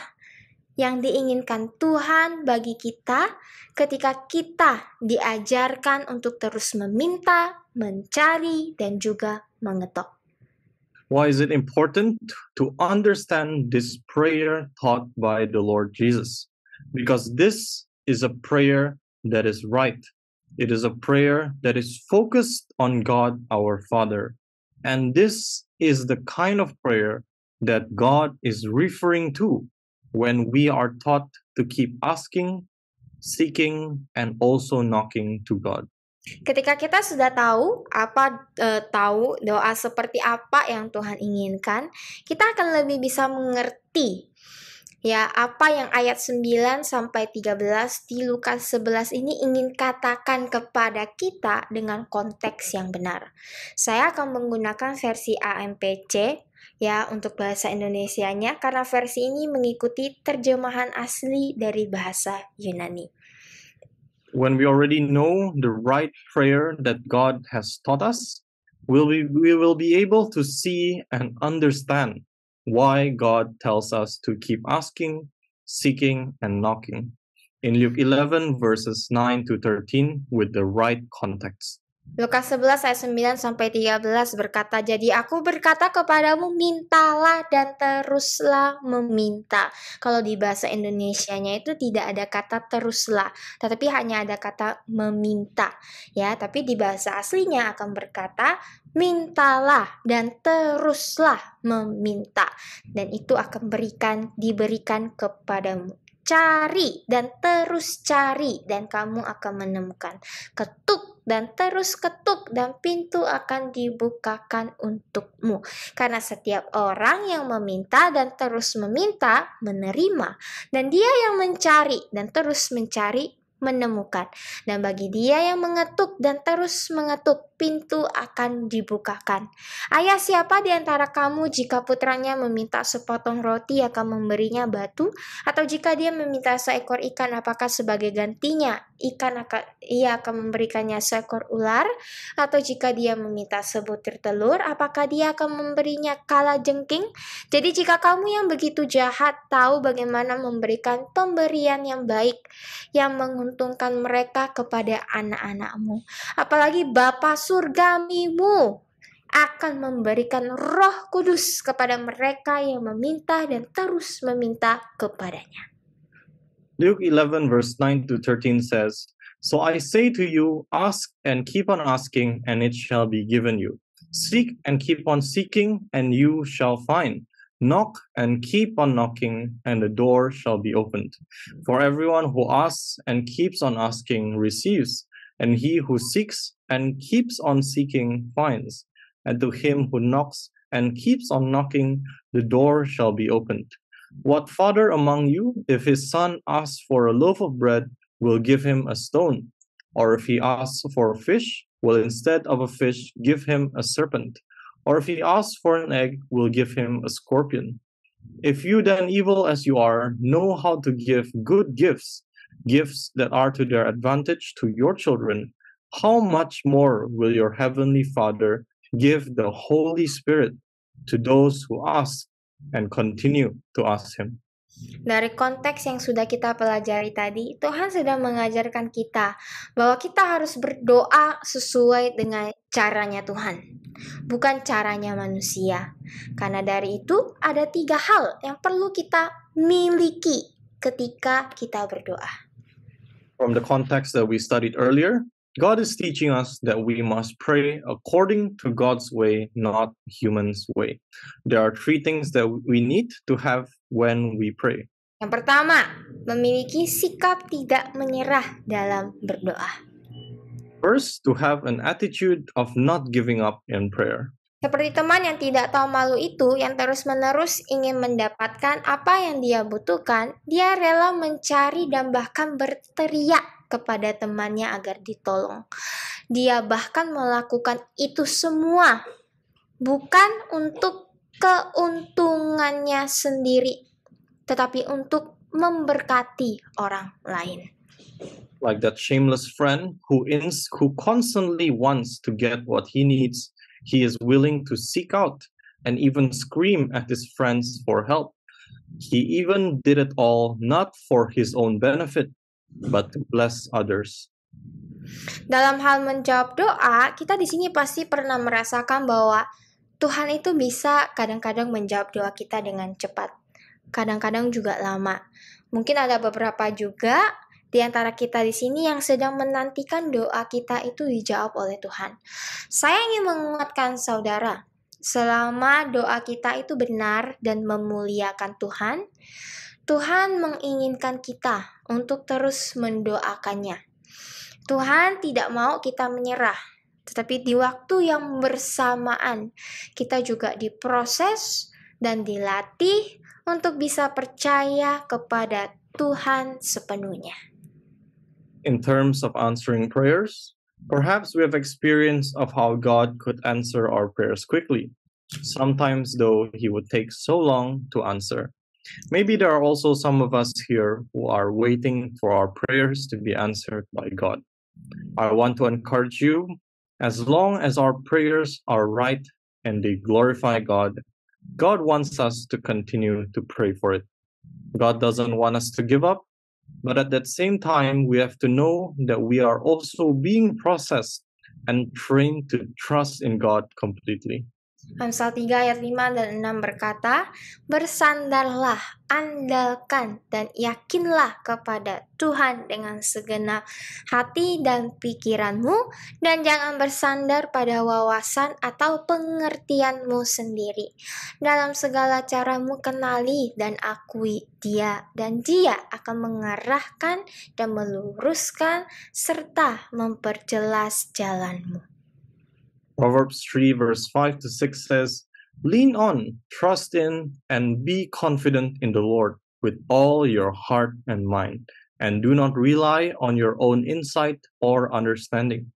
yang diinginkan Tuhan bagi kita ketika kita diajarkan untuk terus meminta, mencari, dan juga mengetok. Why is it important to understand this prayer taught by the Lord Jesus? Because this is a prayer that is right. It is a prayer that is focused on God our Father. And this is the kind of prayer that God is referring to when we are taught to keep asking, seeking, and also knocking to God. Ketika kita sudah tahu doa seperti apa yang Tuhan inginkan, kita akan lebih bisa mengerti ya apa yang ayat 9-13 di Lukas 11 ini ingin katakan kepada kita dengan konteks yang benar. Saya akan menggunakan versi AMPC ya untuk bahasa Indonesianya karena versi ini mengikuti terjemahan asli dari bahasa Yunani. When we already know the right prayer that God has taught us, we will be able to see and understand why God tells us to keep asking, seeking, and knocking in Luke 11 verses 9-13 with the right context. Lukas 11 ayat 9 sampai 13 berkata, "Jadi aku berkata kepadamu, mintalah dan teruslah meminta." Kalau di bahasa Indonesianya itu tidak ada kata teruslah, tetapi hanya ada kata meminta. Ya, tapi di bahasa aslinya akan berkata, mintalah dan teruslah meminta, dan itu akan diberikan kepadamu. Cari dan terus cari, dan kamu akan menemukan. Ketuk dan terus ketuk, dan pintu akan dibukakan untukmu. Karena setiap orang yang meminta dan terus meminta, menerima. Dan dia yang mencari dan terus mencari, menemukan. Dan bagi dia yang mengetuk dan terus mengetuk, pintu akan dibukakan. Ayah siapa di antara kamu jika putranya meminta sepotong roti akan memberinya batu? Atau jika dia meminta seekor ikan, apakah sebagai gantinya ia akan memberikannya seekor ular? Atau jika dia meminta sebutir telur, apakah dia akan memberinya kalajengking? Jadi jika kamu yang begitu jahat tahu bagaimana memberikan pemberian yang baik, yang menguntungkan mereka kepada anak-anakmu, apalagi Bapa Surgamimu akan memberikan Roh Kudus kepada mereka yang meminta dan terus meminta kepadanya. Luke 11 verse 9 to 13 says, "So I say to you, ask and keep on asking, and it shall be given you. Seek and keep on seeking, and you shall find. Knock and keep on knocking, and the door shall be opened. For everyone who asks and keeps on asking receives, and he who seeks and keeps on seeking finds. And to him who knocks and keeps on knocking, the door shall be opened. What father among you, if his son asks for a loaf of bread, will give him a stone? Or if he asks for a fish, will instead of a fish give him a serpent? Or if he asks for an egg, will give him a scorpion? If you then, evil as you are, know how to give good gifts, gifts that are to their advantage to your children, how much more will your heavenly Father give the Holy Spirit to those who ask and continue to ask him?" Dari konteks yang sudah kita pelajari tadi, Tuhan sedang mengajarkan kita bahwa kita harus berdoa sesuai dengan caranya Tuhan, bukan caranya manusia. Karena dari itu ada 3 hal yang perlu kita miliki ketika kita berdoa. From the context that we studied earlier, God is teaching us that we must pray according to God's way, not humans' way. There are 3 things that we need to have when we pray. Yang pertama, memiliki sikap tidak menyerah dalam berdoa. First, to have an attitude of not giving up in prayer. Seperti teman yang tidak tahu malu itu, yang terus-menerus ingin mendapatkan apa yang dia butuhkan, dia rela mencari dan bahkan berteriak kepada temannya agar ditolong. Dia bahkan melakukan itu semua bukan untuk keuntungannya sendiri, tetapi untuk memberkati orang lain. Like that shameless friend who constantly wants to get what he needs, he is willing to seek out and even scream at his friends for help. He even did it all not for his own benefit, but to bless others. Dalam hal menjawab doa, kita di sini pasti pernah merasakan bahwa Tuhan itu bisa kadang-kadang menjawab doa kita dengan cepat, kadang-kadang juga lama. Mungkin ada beberapa juga di antara kita di sini yang sedang menantikan doa kita itu dijawab oleh Tuhan. Saya ingin menguatkan saudara, selama doa kita itu benar dan memuliakan Tuhan, Tuhan menginginkan kita untuk terus mendoakannya. Tuhan tidak mau kita menyerah, tetapi di waktu yang bersamaan kita juga diproses dan dilatih untuk bisa percaya kepada Tuhan sepenuhnya. In terms of answering prayers, perhaps we have experience of how God could answer our prayers quickly. Sometimes, though, he would take so long to answer. Maybe there are also some of us here who are waiting for our prayers to be answered by God. I want to encourage you, as long as our prayers are right and they glorify God, God wants us to continue to pray for it. God doesn't want us to give up, but at that same time, we have to know that we are also being processed and train to trust in God completely. Amsal 3 ayat 5 dan 6 berkata, "Bersandarlah, andalkan, dan yakinlah kepada Tuhan dengan segenap hati dan pikiranmu, dan jangan bersandar pada wawasan atau pengertianmu sendiri. Dalam segala caramu kenali dan akui Dia, dan Dia akan mengarahkan dan meluruskan serta memperjelas jalanmu." Proverbs 3 verse 5 to 6 says, "Lean on, trust in, and be confident in the Lord with all your heart and mind, and do not rely on your own insight or understanding.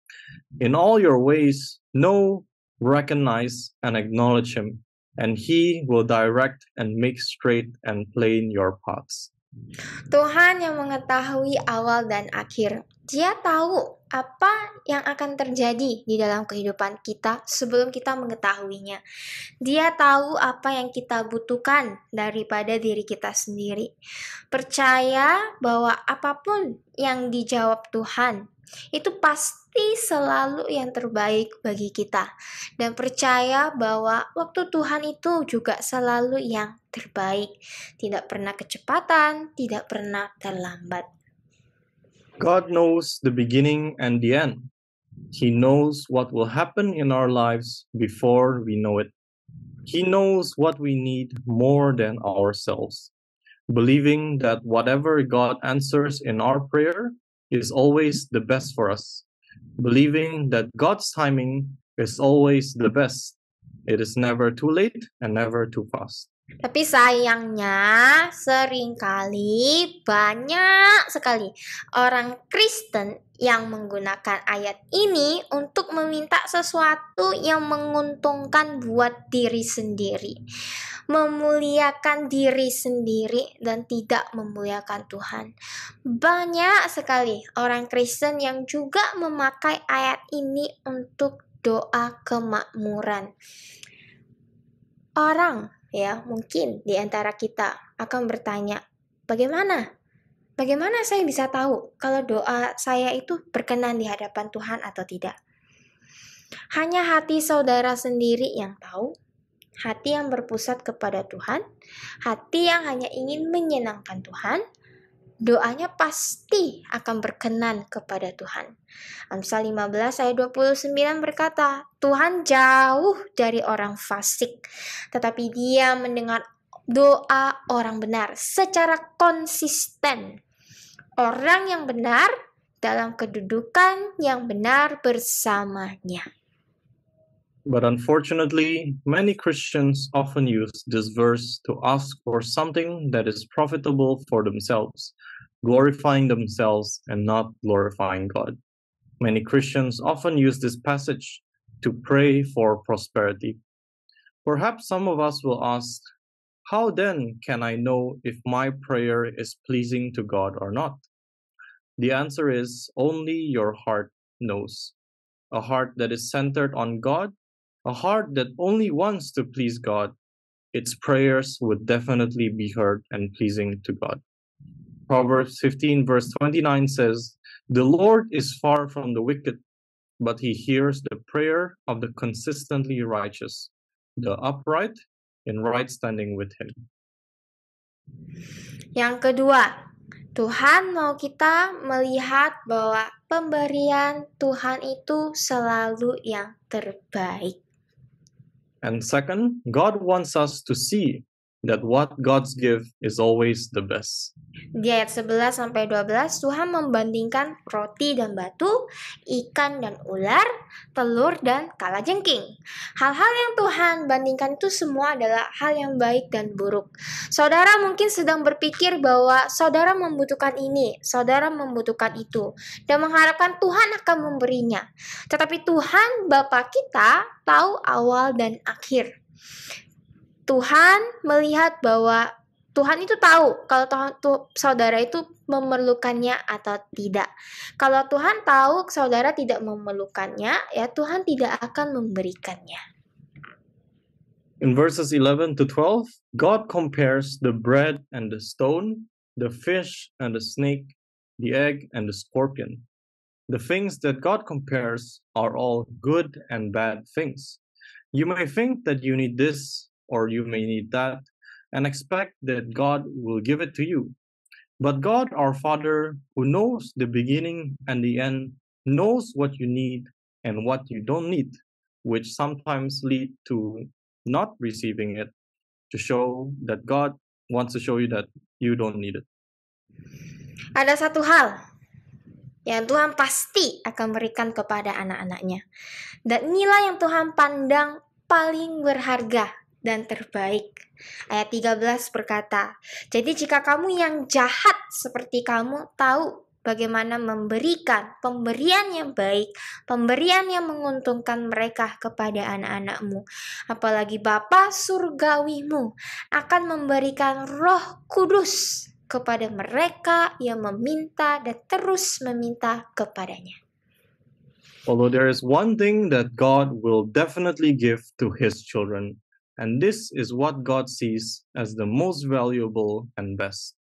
In all your ways, know, recognize, and acknowledge Him, and He will direct and make straight and plain your paths." Tuhan yang mengetahui awal dan akhir. Dia tahu apa yang akan terjadi di dalam kehidupan kita sebelum kita mengetahuinya. Dia tahu apa yang kita butuhkan daripada diri kita sendiri. Percaya bahwa apapun yang dijawab Tuhan, itu pasti selalu yang terbaik bagi kita. Dan percaya bahwa waktu Tuhan itu juga selalu yang terbaik. Tidak pernah kecepatan, tidak pernah terlambat. God knows the beginning and the end. He knows what will happen in our lives before we know it. He knows what we need more than ourselves. Believing that whatever God answers in our prayer is always the best for us. Believing that God's timing is always the best. It is never too late and never too fast. Tapi sayangnya seringkali banyak sekali orang Kristen yang menggunakan ayat ini untuk meminta sesuatu yang menguntungkan buat diri sendiri, memuliakan diri sendiri dan tidak memuliakan Tuhan. Banyak sekali orang Kristen yang juga memakai ayat ini untuk doa kemakmuran. Orang ya, mungkin di antara kita akan bertanya, bagaimana saya bisa tahu kalau doa saya itu berkenan di hadapan Tuhan atau tidak? Hanya hati saudara sendiri yang tahu, hati yang berpusat kepada Tuhan, hati yang hanya ingin menyenangkan Tuhan, doanya pasti akan berkenan kepada Tuhan. Amsal 15 ayat 29 berkata, "Tuhan jauh dari orang fasik, tetapi Dia mendengar doa orang benar secara konsisten. Orang yang benar dalam kedudukan yang benar bersamanya." But unfortunately, many Christians often use this verse to ask for something that is profitable for themselves, glorifying themselves and not glorifying God. Many Christians often use this passage to pray for prosperity. Perhaps some of us will ask, how then can I know if my prayer is pleasing to God or not? The answer is only your heart knows. A heart that is centered on God, a heart that only wants to please God, its prayers would definitely be heard and pleasing to God. Proverbs 15 verse 29 says, "The Lord is far from the wicked, but He hears the prayer of the consistently righteous, the upright in right standing with Him." Yang kedua, Tuhan mau kita melihat bahwa pemberian Tuhan itu selalu yang terbaik. And second, God wants us to see that what God's give is always the best. Di ayat 11-12, Tuhan membandingkan roti dan batu, ikan dan ular, telur dan kalajengking. Hal-hal yang Tuhan bandingkan itu semua adalah hal yang baik dan buruk. Saudara mungkin sedang berpikir bahwa saudara membutuhkan ini, saudara membutuhkan itu, dan mengharapkan Tuhan akan memberinya. Tetapi Tuhan Bapa kita tahu awal dan akhir. Tuhan melihat bahwa Tuhan itu tahu kalau saudara itu memerlukannya atau tidak. Kalau Tuhan tahu saudara tidak memerlukannya, ya Tuhan tidak akan memberikannya. In verses 11 to 12, God compares the bread and the stone, the fish and the snake, the egg and the scorpion. The things that God compares are all good and bad things. You may think that you need this or you may need that and expect that God will give it to you. But God, our Father, who knows the beginning and the end, knows what you need and what you don't need, which sometimes lead to not receiving it, to show that God wants to show you that you don't need it. Ada satu hal yang Tuhan pasti akan berikan kepada anak-anaknya. Dan inilah yang Tuhan pandang paling berharga dan terbaik. Ayat 13 berkata, "Jadi jika kamu yang jahat seperti kamu tahu bagaimana memberikan pemberian yang baik, pemberian yang menguntungkan mereka kepada anak-anakmu, apalagi Bapa surgawimu akan memberikan Roh Kudus kepada mereka yang meminta dan terus meminta kepadanya." Although there is one thing that God will definitely give to his children, and this is what God sees as the most valuable and best.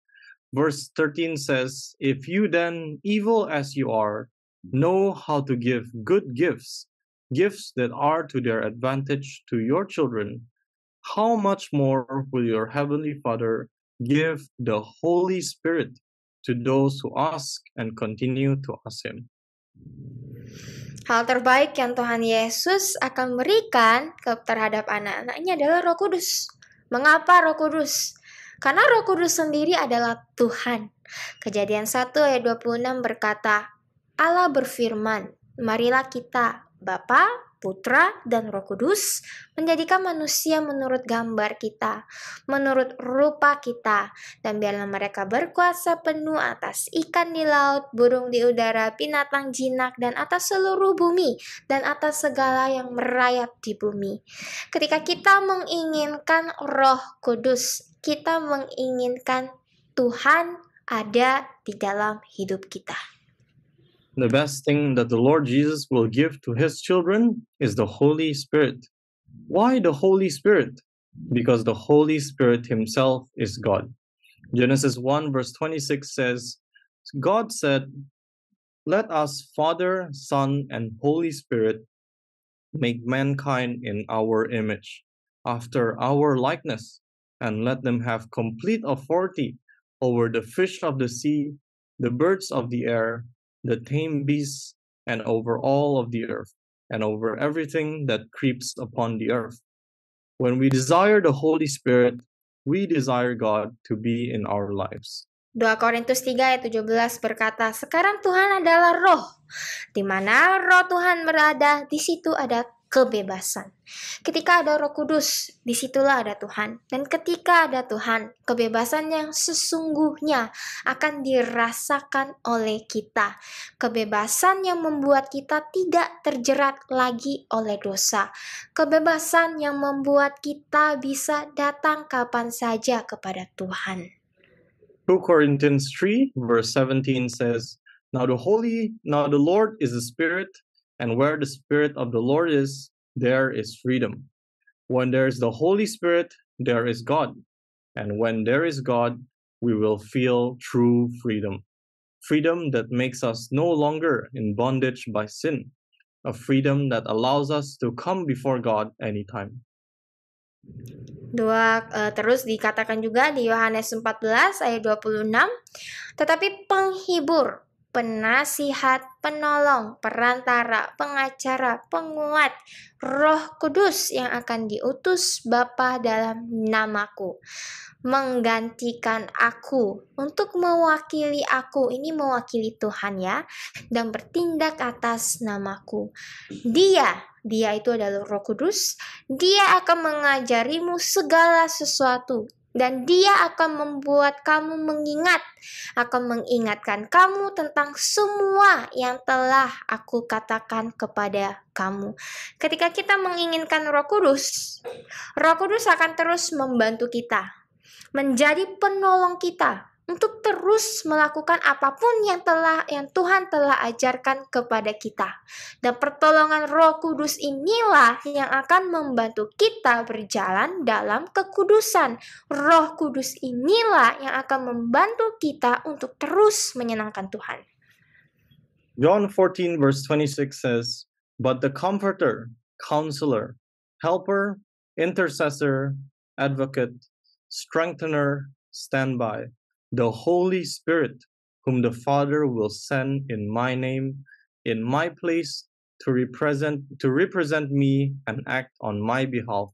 Verse 13 says, "If you then, evil as you are, know how to give good gifts, gifts that are to their advantage to your children, how much more will your heavenly Father give the Holy Spirit to those who ask and continue to ask him?" Hal terbaik yang Tuhan Yesus akan berikan terhadap anak-anaknya adalah Roh Kudus. Mengapa Roh Kudus? Karena Roh Kudus sendiri adalah Tuhan. Kejadian 1 ayat 26 berkata, Allah berfirman, "Marilah kita, Bapa, Putra, dan Roh Kudus, menjadikan manusia menurut gambar kita, menurut rupa kita, dan biarlah mereka berkuasa penuh atas ikan di laut, burung di udara, binatang jinak, dan atas seluruh bumi, dan atas segala yang merayap di bumi." Ketika kita menginginkan Roh Kudus, kita menginginkan Tuhan ada di dalam hidup kita. The best thing that the Lord Jesus will give to his children is the Holy Spirit. Why the Holy Spirit? Because the Holy Spirit himself is God. Genesis 1 verse 26 says, God said, "Let us, Father, Son, and Holy Spirit, make mankind in our image, after our likeness, and let them have complete authority over the fish of the sea, the birds of the air, the tame beasts, and over all of the earth, and over everything that creeps upon the earth." When we desire the Holy Spirit, we desire God to be in our lives. 2 Korintus 3 ayat 17 berkata, "Sekarang Tuhan adalah roh. Di mana roh Tuhan berada, di situ ada kebebasan." Ketika ada Roh Kudus, disitulah ada Tuhan. Dan ketika ada Tuhan, kebebasan yang sesungguhnya akan dirasakan oleh kita. Kebebasan yang membuat kita tidak terjerat lagi oleh dosa. Kebebasan yang membuat kita bisa datang kapan saja kepada Tuhan. 2 Corinthians 3 verse 17 says, Now the Lord is the Spirit, and where the Spirit of the Lord is, there is freedom. When there is the Holy Spirit, there is God. And when there is God, we will feel true freedom. Freedom that makes us no longer in bondage by sin. A freedom that allows us to come before God anytime. Terus dikatakan juga di Yohanes 14 ayat 26, "Tetapi penghibur, penasihat, penolong, perantara, pengacara, penguat, Roh Kudus yang akan diutus Bapa dalam namaku, menggantikan aku untuk mewakili aku," ini mewakili Tuhan ya, "dan bertindak atas namaku. Dia itu adalah Roh Kudus, dia akan mengajarimu segala sesuatu, dan dia akan membuat kamu akan mengingatkan kamu tentang semua yang telah aku katakan kepada kamu." Ketika kita menginginkan Roh Kudus akan terus membantu kita, menjadi penolong kita untuk terus melakukan apapun yang Tuhan telah ajarkan kepada kita. Dan pertolongan Roh Kudus inilah yang akan membantu kita berjalan dalam kekudusan. Roh Kudus inilah yang akan membantu kita untuk terus menyenangkan Tuhan. John 14 verse 26 says, "But the Comforter, Counselor, Helper, Intercessor, Advocate, Strengthener, Standby, the Holy Spirit, whom the Father will send in my name, in my place, to represent me and act on my behalf.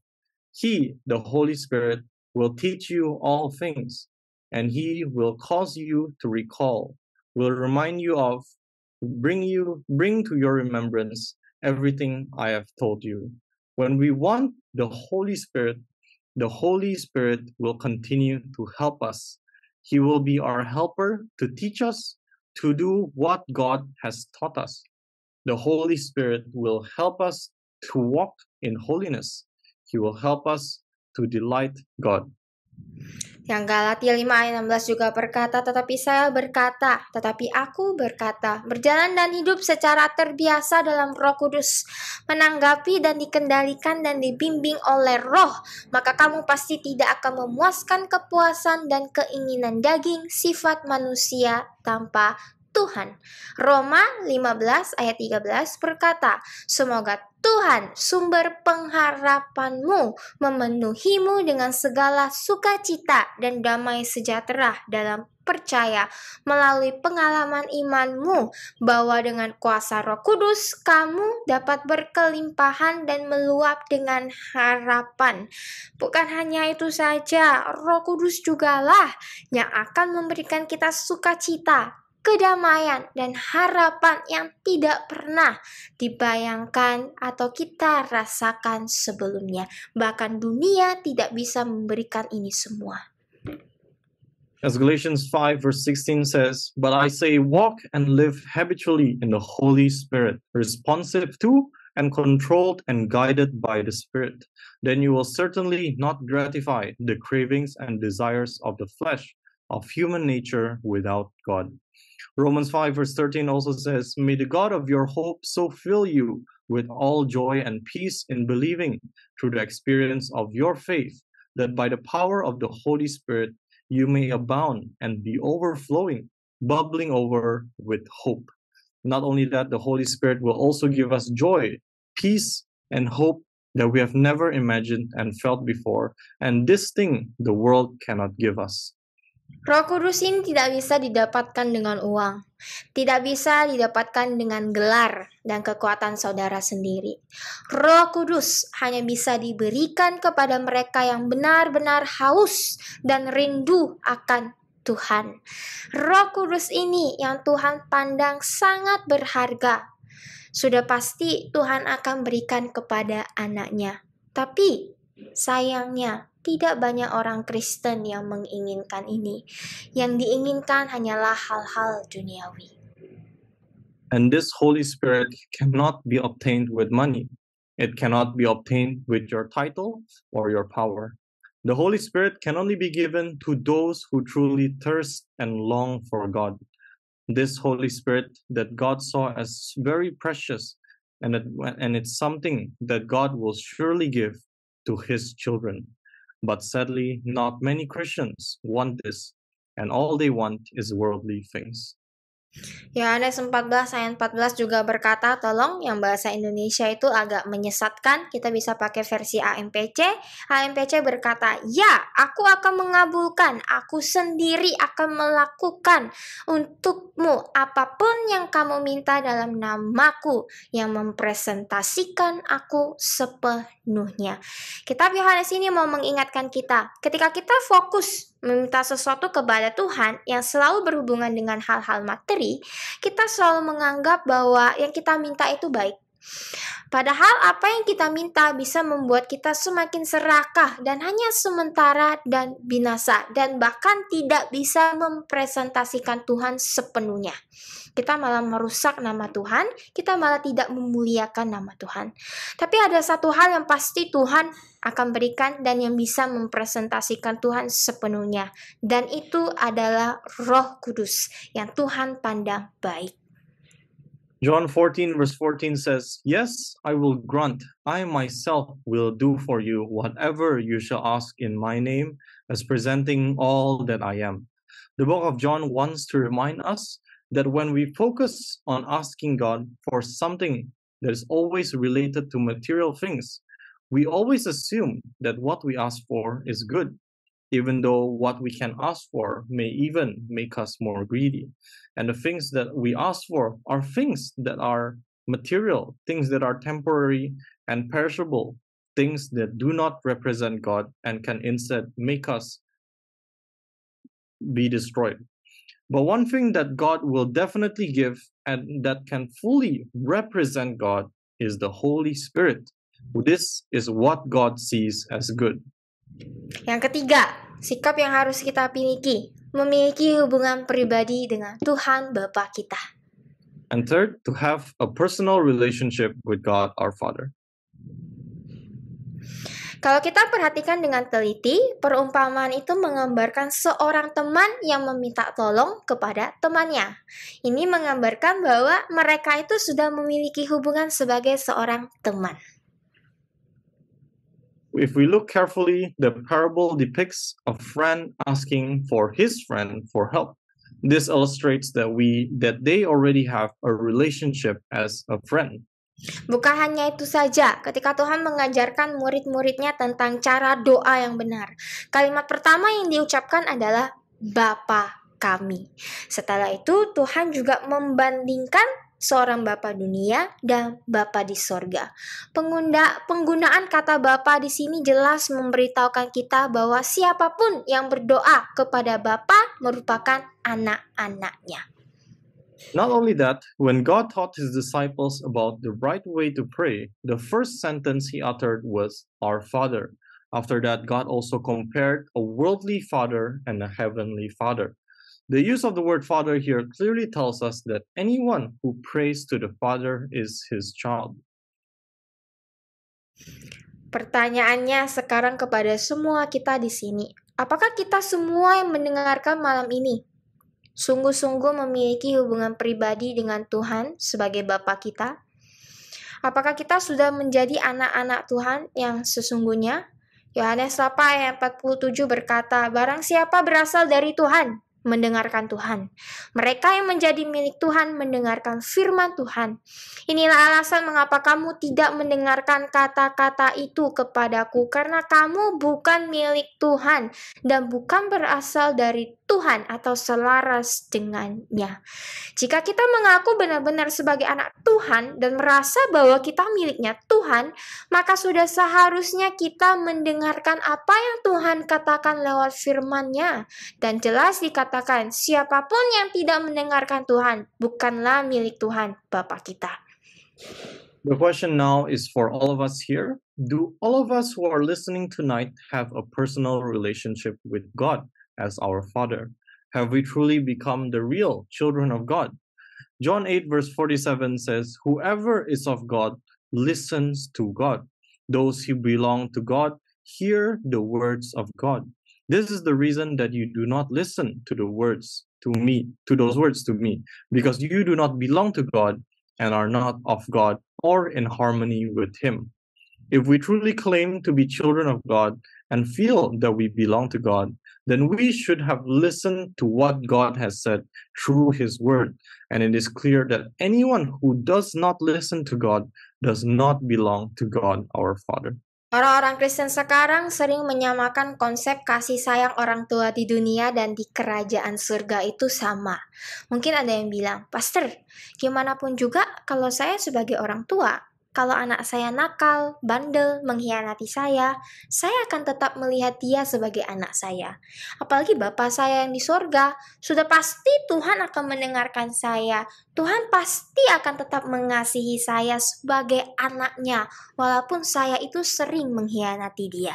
He, the Holy Spirit, will teach you all things, and he will cause you to recall, will remind you of, bring to your remembrance everything I have told you." When we want the Holy Spirit will continue to help us. He will be our helper to teach us to do what God has taught us. The Holy Spirit will help us to walk in holiness. He will help us to delight God. Yang Galatia 5 ayat 16 juga berkata, "Tetapi saya berkata, tetapi aku berkata, berjalan dan hidup secara terbiasa dalam Roh Kudus, menanggapi dan dikendalikan dan dibimbing oleh Roh, maka kamu pasti tidak akan memuaskan kepuasan dan keinginan daging sifat manusia tanpa Tuhan." Roma 15 ayat 13 berkata, "Semoga Tuhan, sumber pengharapanmu, memenuhimu dengan segala sukacita dan damai sejahtera dalam percaya melalui pengalaman imanmu, bahwa dengan kuasa Roh Kudus kamu dapat berkelimpahan dan meluap dengan harapan." Bukan hanya itu saja, Roh Kudus jugalah yang akan memberikan kita sukacita, kedamaian, dan harapan yang tidak pernah dibayangkan atau kita rasakan sebelumnya. Bahkan dunia tidak bisa memberikan ini semua. As Galatians 5 verse 16 says, "But I say, walk and live habitually in the Holy Spirit, responsive to and controlled and guided by the Spirit. Then you will certainly not gratify the cravings and desires of the flesh, of human nature without God." Romans 5 verse 13 also says, "May the God of your hope so fill you with all joy and peace in believing, through the experience of your faith, that by the power of the Holy Spirit you may abound and be overflowing, bubbling over with hope." Not only that, the Holy Spirit will also give us joy, peace, and hope that we have never imagined and felt before, and this thing the world cannot give us. Roh Kudus ini tidak bisa didapatkan dengan uang, tidak bisa didapatkan dengan gelar dan kekuatan saudara sendiri. Roh Kudus hanya bisa diberikan kepada mereka yang benar-benar haus dan rindu akan Tuhan. Roh Kudus ini yang Tuhan pandang sangat berharga. Sudah pasti Tuhan akan berikan kepada anaknya. Tapi sayangnya tidak banyak orang Kristen yang menginginkan ini. Yang diinginkan hanyalah hal-hal duniawi. And this Holy Spirit cannot be obtained with money. It cannot be obtained with your title or your power. The Holy Spirit can only be given to those who truly thirst and long for God. This Holy Spirit that God saw as very precious, and it's something that God will surely give to his children. But sadly, not many Christians want this, and all they want is worldly things. Yohanes 14 ayat 14 juga berkata, tolong yang bahasa Indonesia itu agak menyesatkan, kita bisa pakai versi AMPC. AMPC berkata, "Ya, aku akan mengabulkan, aku sendiri akan melakukan untukmu apapun yang kamu minta dalam namaku, yang mempresentasikan aku sepenuhnya." Kitab Yohanes ini mau mengingatkan kita, ketika kita fokus meminta sesuatu kepada Tuhan yang selalu berhubungan dengan hal-hal materi, kita selalu menganggap bahwa yang kita minta itu baik. Padahal apa yang kita minta bisa membuat kita semakin serakah dan hanya sementara dan binasa, dan bahkan tidak bisa mempresentasikan Tuhan sepenuhnya. Kita malah merusak nama Tuhan, kita malah tidak memuliakan nama Tuhan. Tapi ada satu hal yang pasti Tuhan akan berikan dan yang bisa mempresentasikan Tuhan sepenuhnya, dan itu adalah Roh Kudus yang Tuhan pandang baik. John 14 verse 14 says, "Yes, I will grant, I myself will do for you whatever you shall ask in my name, as presenting all that I am." The book of John wants to remind us that when we focus on asking God for something that is always related to material things, we always assume that what we ask for is good, even though what we can ask for may even make us more greedy. And the things that we ask for are things that are material, things that are temporary and perishable, things that do not represent God and can instead make us be destroyed. But one thing that God will definitely give and that can fully represent God is the Holy Spirit. This is what God sees as good. Yang ketiga, sikap yang harus kita miliki, memiliki hubungan pribadi dengan Tuhan Bapa kita. And third, to have a personal relationship with God our Father. Kalau kita perhatikan dengan teliti, perumpamaan itu menggambarkan seorang teman yang meminta tolong kepada temannya. Ini menggambarkan bahwa mereka itu sudah memiliki hubungan sebagai seorang teman. If we look carefully, the parable depicts a friend asking for his friend for help. This illustrates that they already have a relationship as a friend. Bukan hanya itu saja, ketika Tuhan mengajarkan murid-muridnya tentang cara doa yang benar, kalimat pertama yang diucapkan adalah Bapa kami. Setelah itu, Tuhan juga membandingkan seorang Bapa dunia dan Bapa di sorga. Penggunaan kata Bapa di sini jelas memberitahukan kita bahwa siapapun yang berdoa kepada Bapa merupakan anak-anaknya. Not only that, when God taught his disciples about the right way to pray, the first sentence he uttered was, "Our Father." After that, God also compared a worldly father and a heavenly father. The use of the word father here clearly tells us that anyone who prays to the Father is his child. Pertanyaannya sekarang kepada semua kita di sini, apakah kita semua yang mendengarkan malam ini sungguh-sungguh memiliki hubungan pribadi dengan Tuhan sebagai Bapa kita? Apakah kita sudah menjadi anak-anak Tuhan yang sesungguhnya? Yohanes 8 ayat 47 berkata, "Barang siapa berasal dari Tuhan, mendengarkan Tuhan. Mereka yang menjadi milik Tuhan mendengarkan firman Tuhan. Inilah alasan mengapa kamu tidak mendengarkan kata-kata itu kepadaku, karena kamu bukan milik Tuhan dan bukan berasal dari Tuhan atau selaras dengannya." Jika kita mengaku benar-benar sebagai anak Tuhan dan merasa bahwa kita miliknya Tuhan, maka sudah seharusnya kita mendengarkan apa yang Tuhan katakan lewat firman-Nya. Dan jelas dikatakan, siapapun yang tidak mendengarkan Tuhan bukanlah milik Tuhan Bapa kita. The question now is for all of us here. Do all of us who are listening tonight have a personal relationship with God as our Father? Have we truly become the real children of God? John 8 verse 47 says, "Whoever is of God listens to God. Those who belong to God hear the words of God." This is the reason that you do not listen to those words to me, because you do not belong to God and are not of God or in harmony with Him. If we truly claim to be children of God and feel that we belong to God, then we should have listened to what God has said through His Word. And it is clear that anyone who does not listen to God does not belong to God our Father. Orang-orang Kristen sekarang sering menyamakan konsep kasih sayang orang tua di dunia dan di kerajaan surga itu sama. Mungkin ada yang bilang, "Pastor, gimana pun juga kalau saya sebagai orang tua, kalau anak saya nakal, bandel, mengkhianati saya akan tetap melihat dia sebagai anak saya. Apalagi Bapa saya yang di sorga, sudah pasti Tuhan akan mendengarkan saya. Tuhan pasti akan tetap mengasihi saya sebagai anaknya, walaupun saya itu sering mengkhianati dia."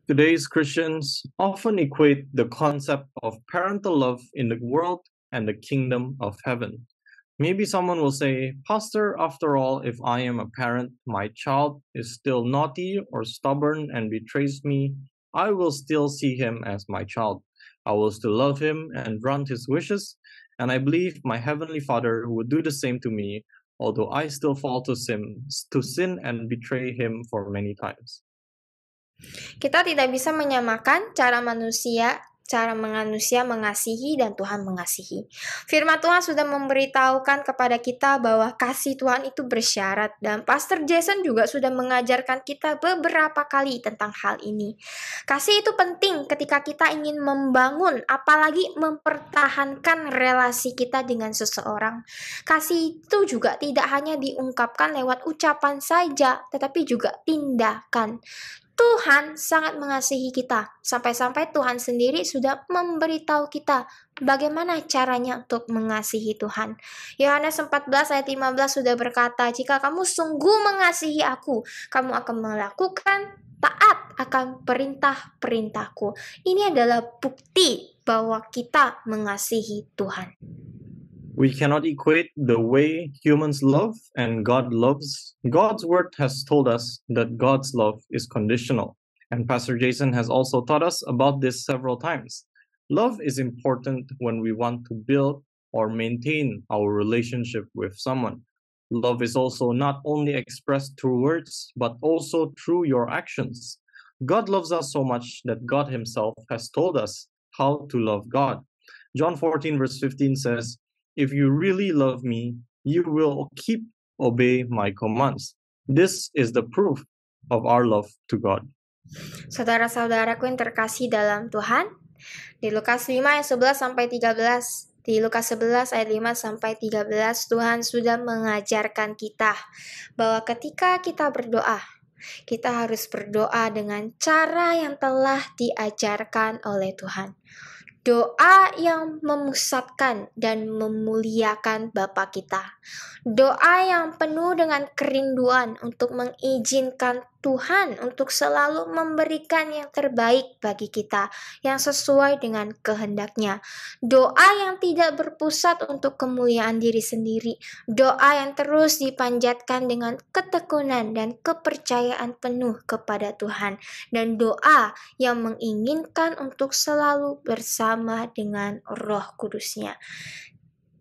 Today's Christians often equate the concept of parental love in the world and the kingdom of heaven. Maybe someone will say, "Pastor, after all, if I am a parent, my child is still naughty or stubborn and betrays me, I will still see him as my child. I will still love him and grant his wishes, and I believe my heavenly Father would do the same to me, although I still fall to sin and betray him for many times." Kita tidak bisa menyamakan cara manusia cara manusia mengasihi dan Tuhan mengasihi. Firman Tuhan sudah memberitahukan kepada kita bahwa kasih Tuhan itu bersyarat, dan Pastor Jason juga sudah mengajarkan kita beberapa kali tentang hal ini. Kasih itu penting ketika kita ingin membangun, apalagi mempertahankan relasi kita dengan seseorang. Kasih itu juga tidak hanya diungkapkan lewat ucapan saja, tetapi juga tindakan. Tuhan sangat mengasihi kita, sampai-sampai Tuhan sendiri sudah memberitahu kita bagaimana caranya untuk mengasihi Tuhan. Yohanes 14 ayat 15 sudah berkata, "Jika kamu sungguh mengasihi aku, kamu akan melakukan taat akan perintah-perintahku." Ini adalah bukti bahwa kita mengasihi Tuhan. We cannot equate the way humans love and God loves. God's word has told us that God's love is conditional. And Pastor Jason has also taught us about this several times. Love is important when we want to build or maintain our relationship with someone. Love is also not only expressed through words, but also through your actions. God loves us so much that God himself has told us how to love God. John 14 verse 15 says, "If you really love me, you will obey my commands." This is the proof of our love to God. Saudara-saudaraku yang terkasih dalam Tuhan, di Lukas 5 ayat 11 sampai 13, di Lukas 11 ayat 5 sampai 13, Tuhan sudah mengajarkan kita bahwa ketika kita berdoa, kita harus berdoa dengan cara yang telah diajarkan oleh Tuhan. Doa yang memusatkan dan memuliakan Bapa kita. Doa yang penuh dengan kerinduan untuk mengizinkan Tuhan untuk selalu memberikan yang terbaik bagi kita, yang sesuai dengan kehendak-Nya. Doa yang tidak berpusat untuk kemuliaan diri sendiri. Doa yang terus dipanjatkan dengan ketekunan dan kepercayaan penuh kepada Tuhan. Dan doa yang menginginkan untuk selalu bersama dengan Roh Kudus-Nya.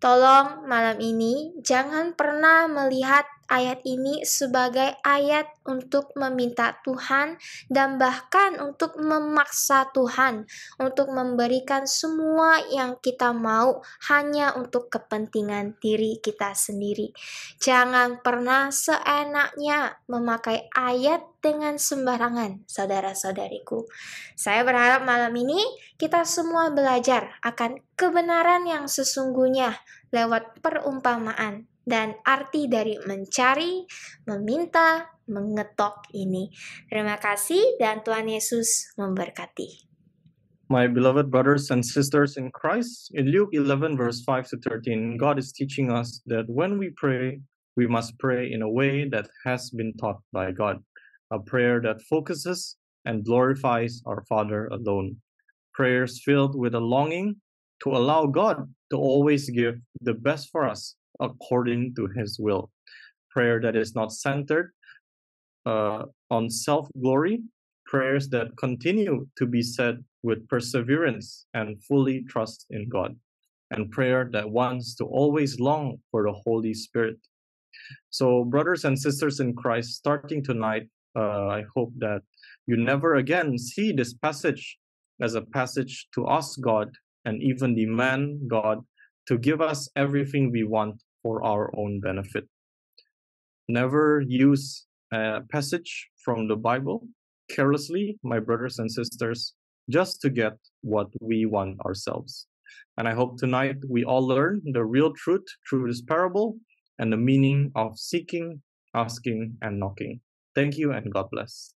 Tolong malam ini jangan pernah melihat ayat ini sebagai ayat untuk meminta Tuhan dan bahkan untuk memaksa Tuhan untuk memberikan semua yang kita mau hanya untuk kepentingan diri kita sendiri. Jangan pernah seenaknya memakai ayat dengan sembarangan, saudara-saudariku. Saya berharap malam ini kita semua belajar akan kebenaran yang sesungguhnya lewat perumpamaan dan arti dari mencari, meminta, mengetok ini. Terima kasih dan Tuhan Yesus memberkati. My beloved brothers and sisters in Christ, in Luke 11 verse 5 to 13, God is teaching us that when we pray, we must pray in a way that has been taught by God, a prayer that focuses and glorifies our Father alone. Prayers filled with a longing to allow God to always give the best for us according to his will. Prayer that is not centered on self-glory, prayers that continue to be said with perseverance and fully trust in God, and prayer that wants to always long for the Holy Spirit. So, brothers and sisters in Christ, starting tonight, I hope that you never again see this passage as a passage to ask God and even demand God to give us everything we want for our own benefit. Never use a passage from the Bible carelessly, my brothers and sisters, just to get what we want ourselves. And I hope tonight we all learn the real truth through this parable and the meaning of seeking, asking, and knocking. Thank you and God bless.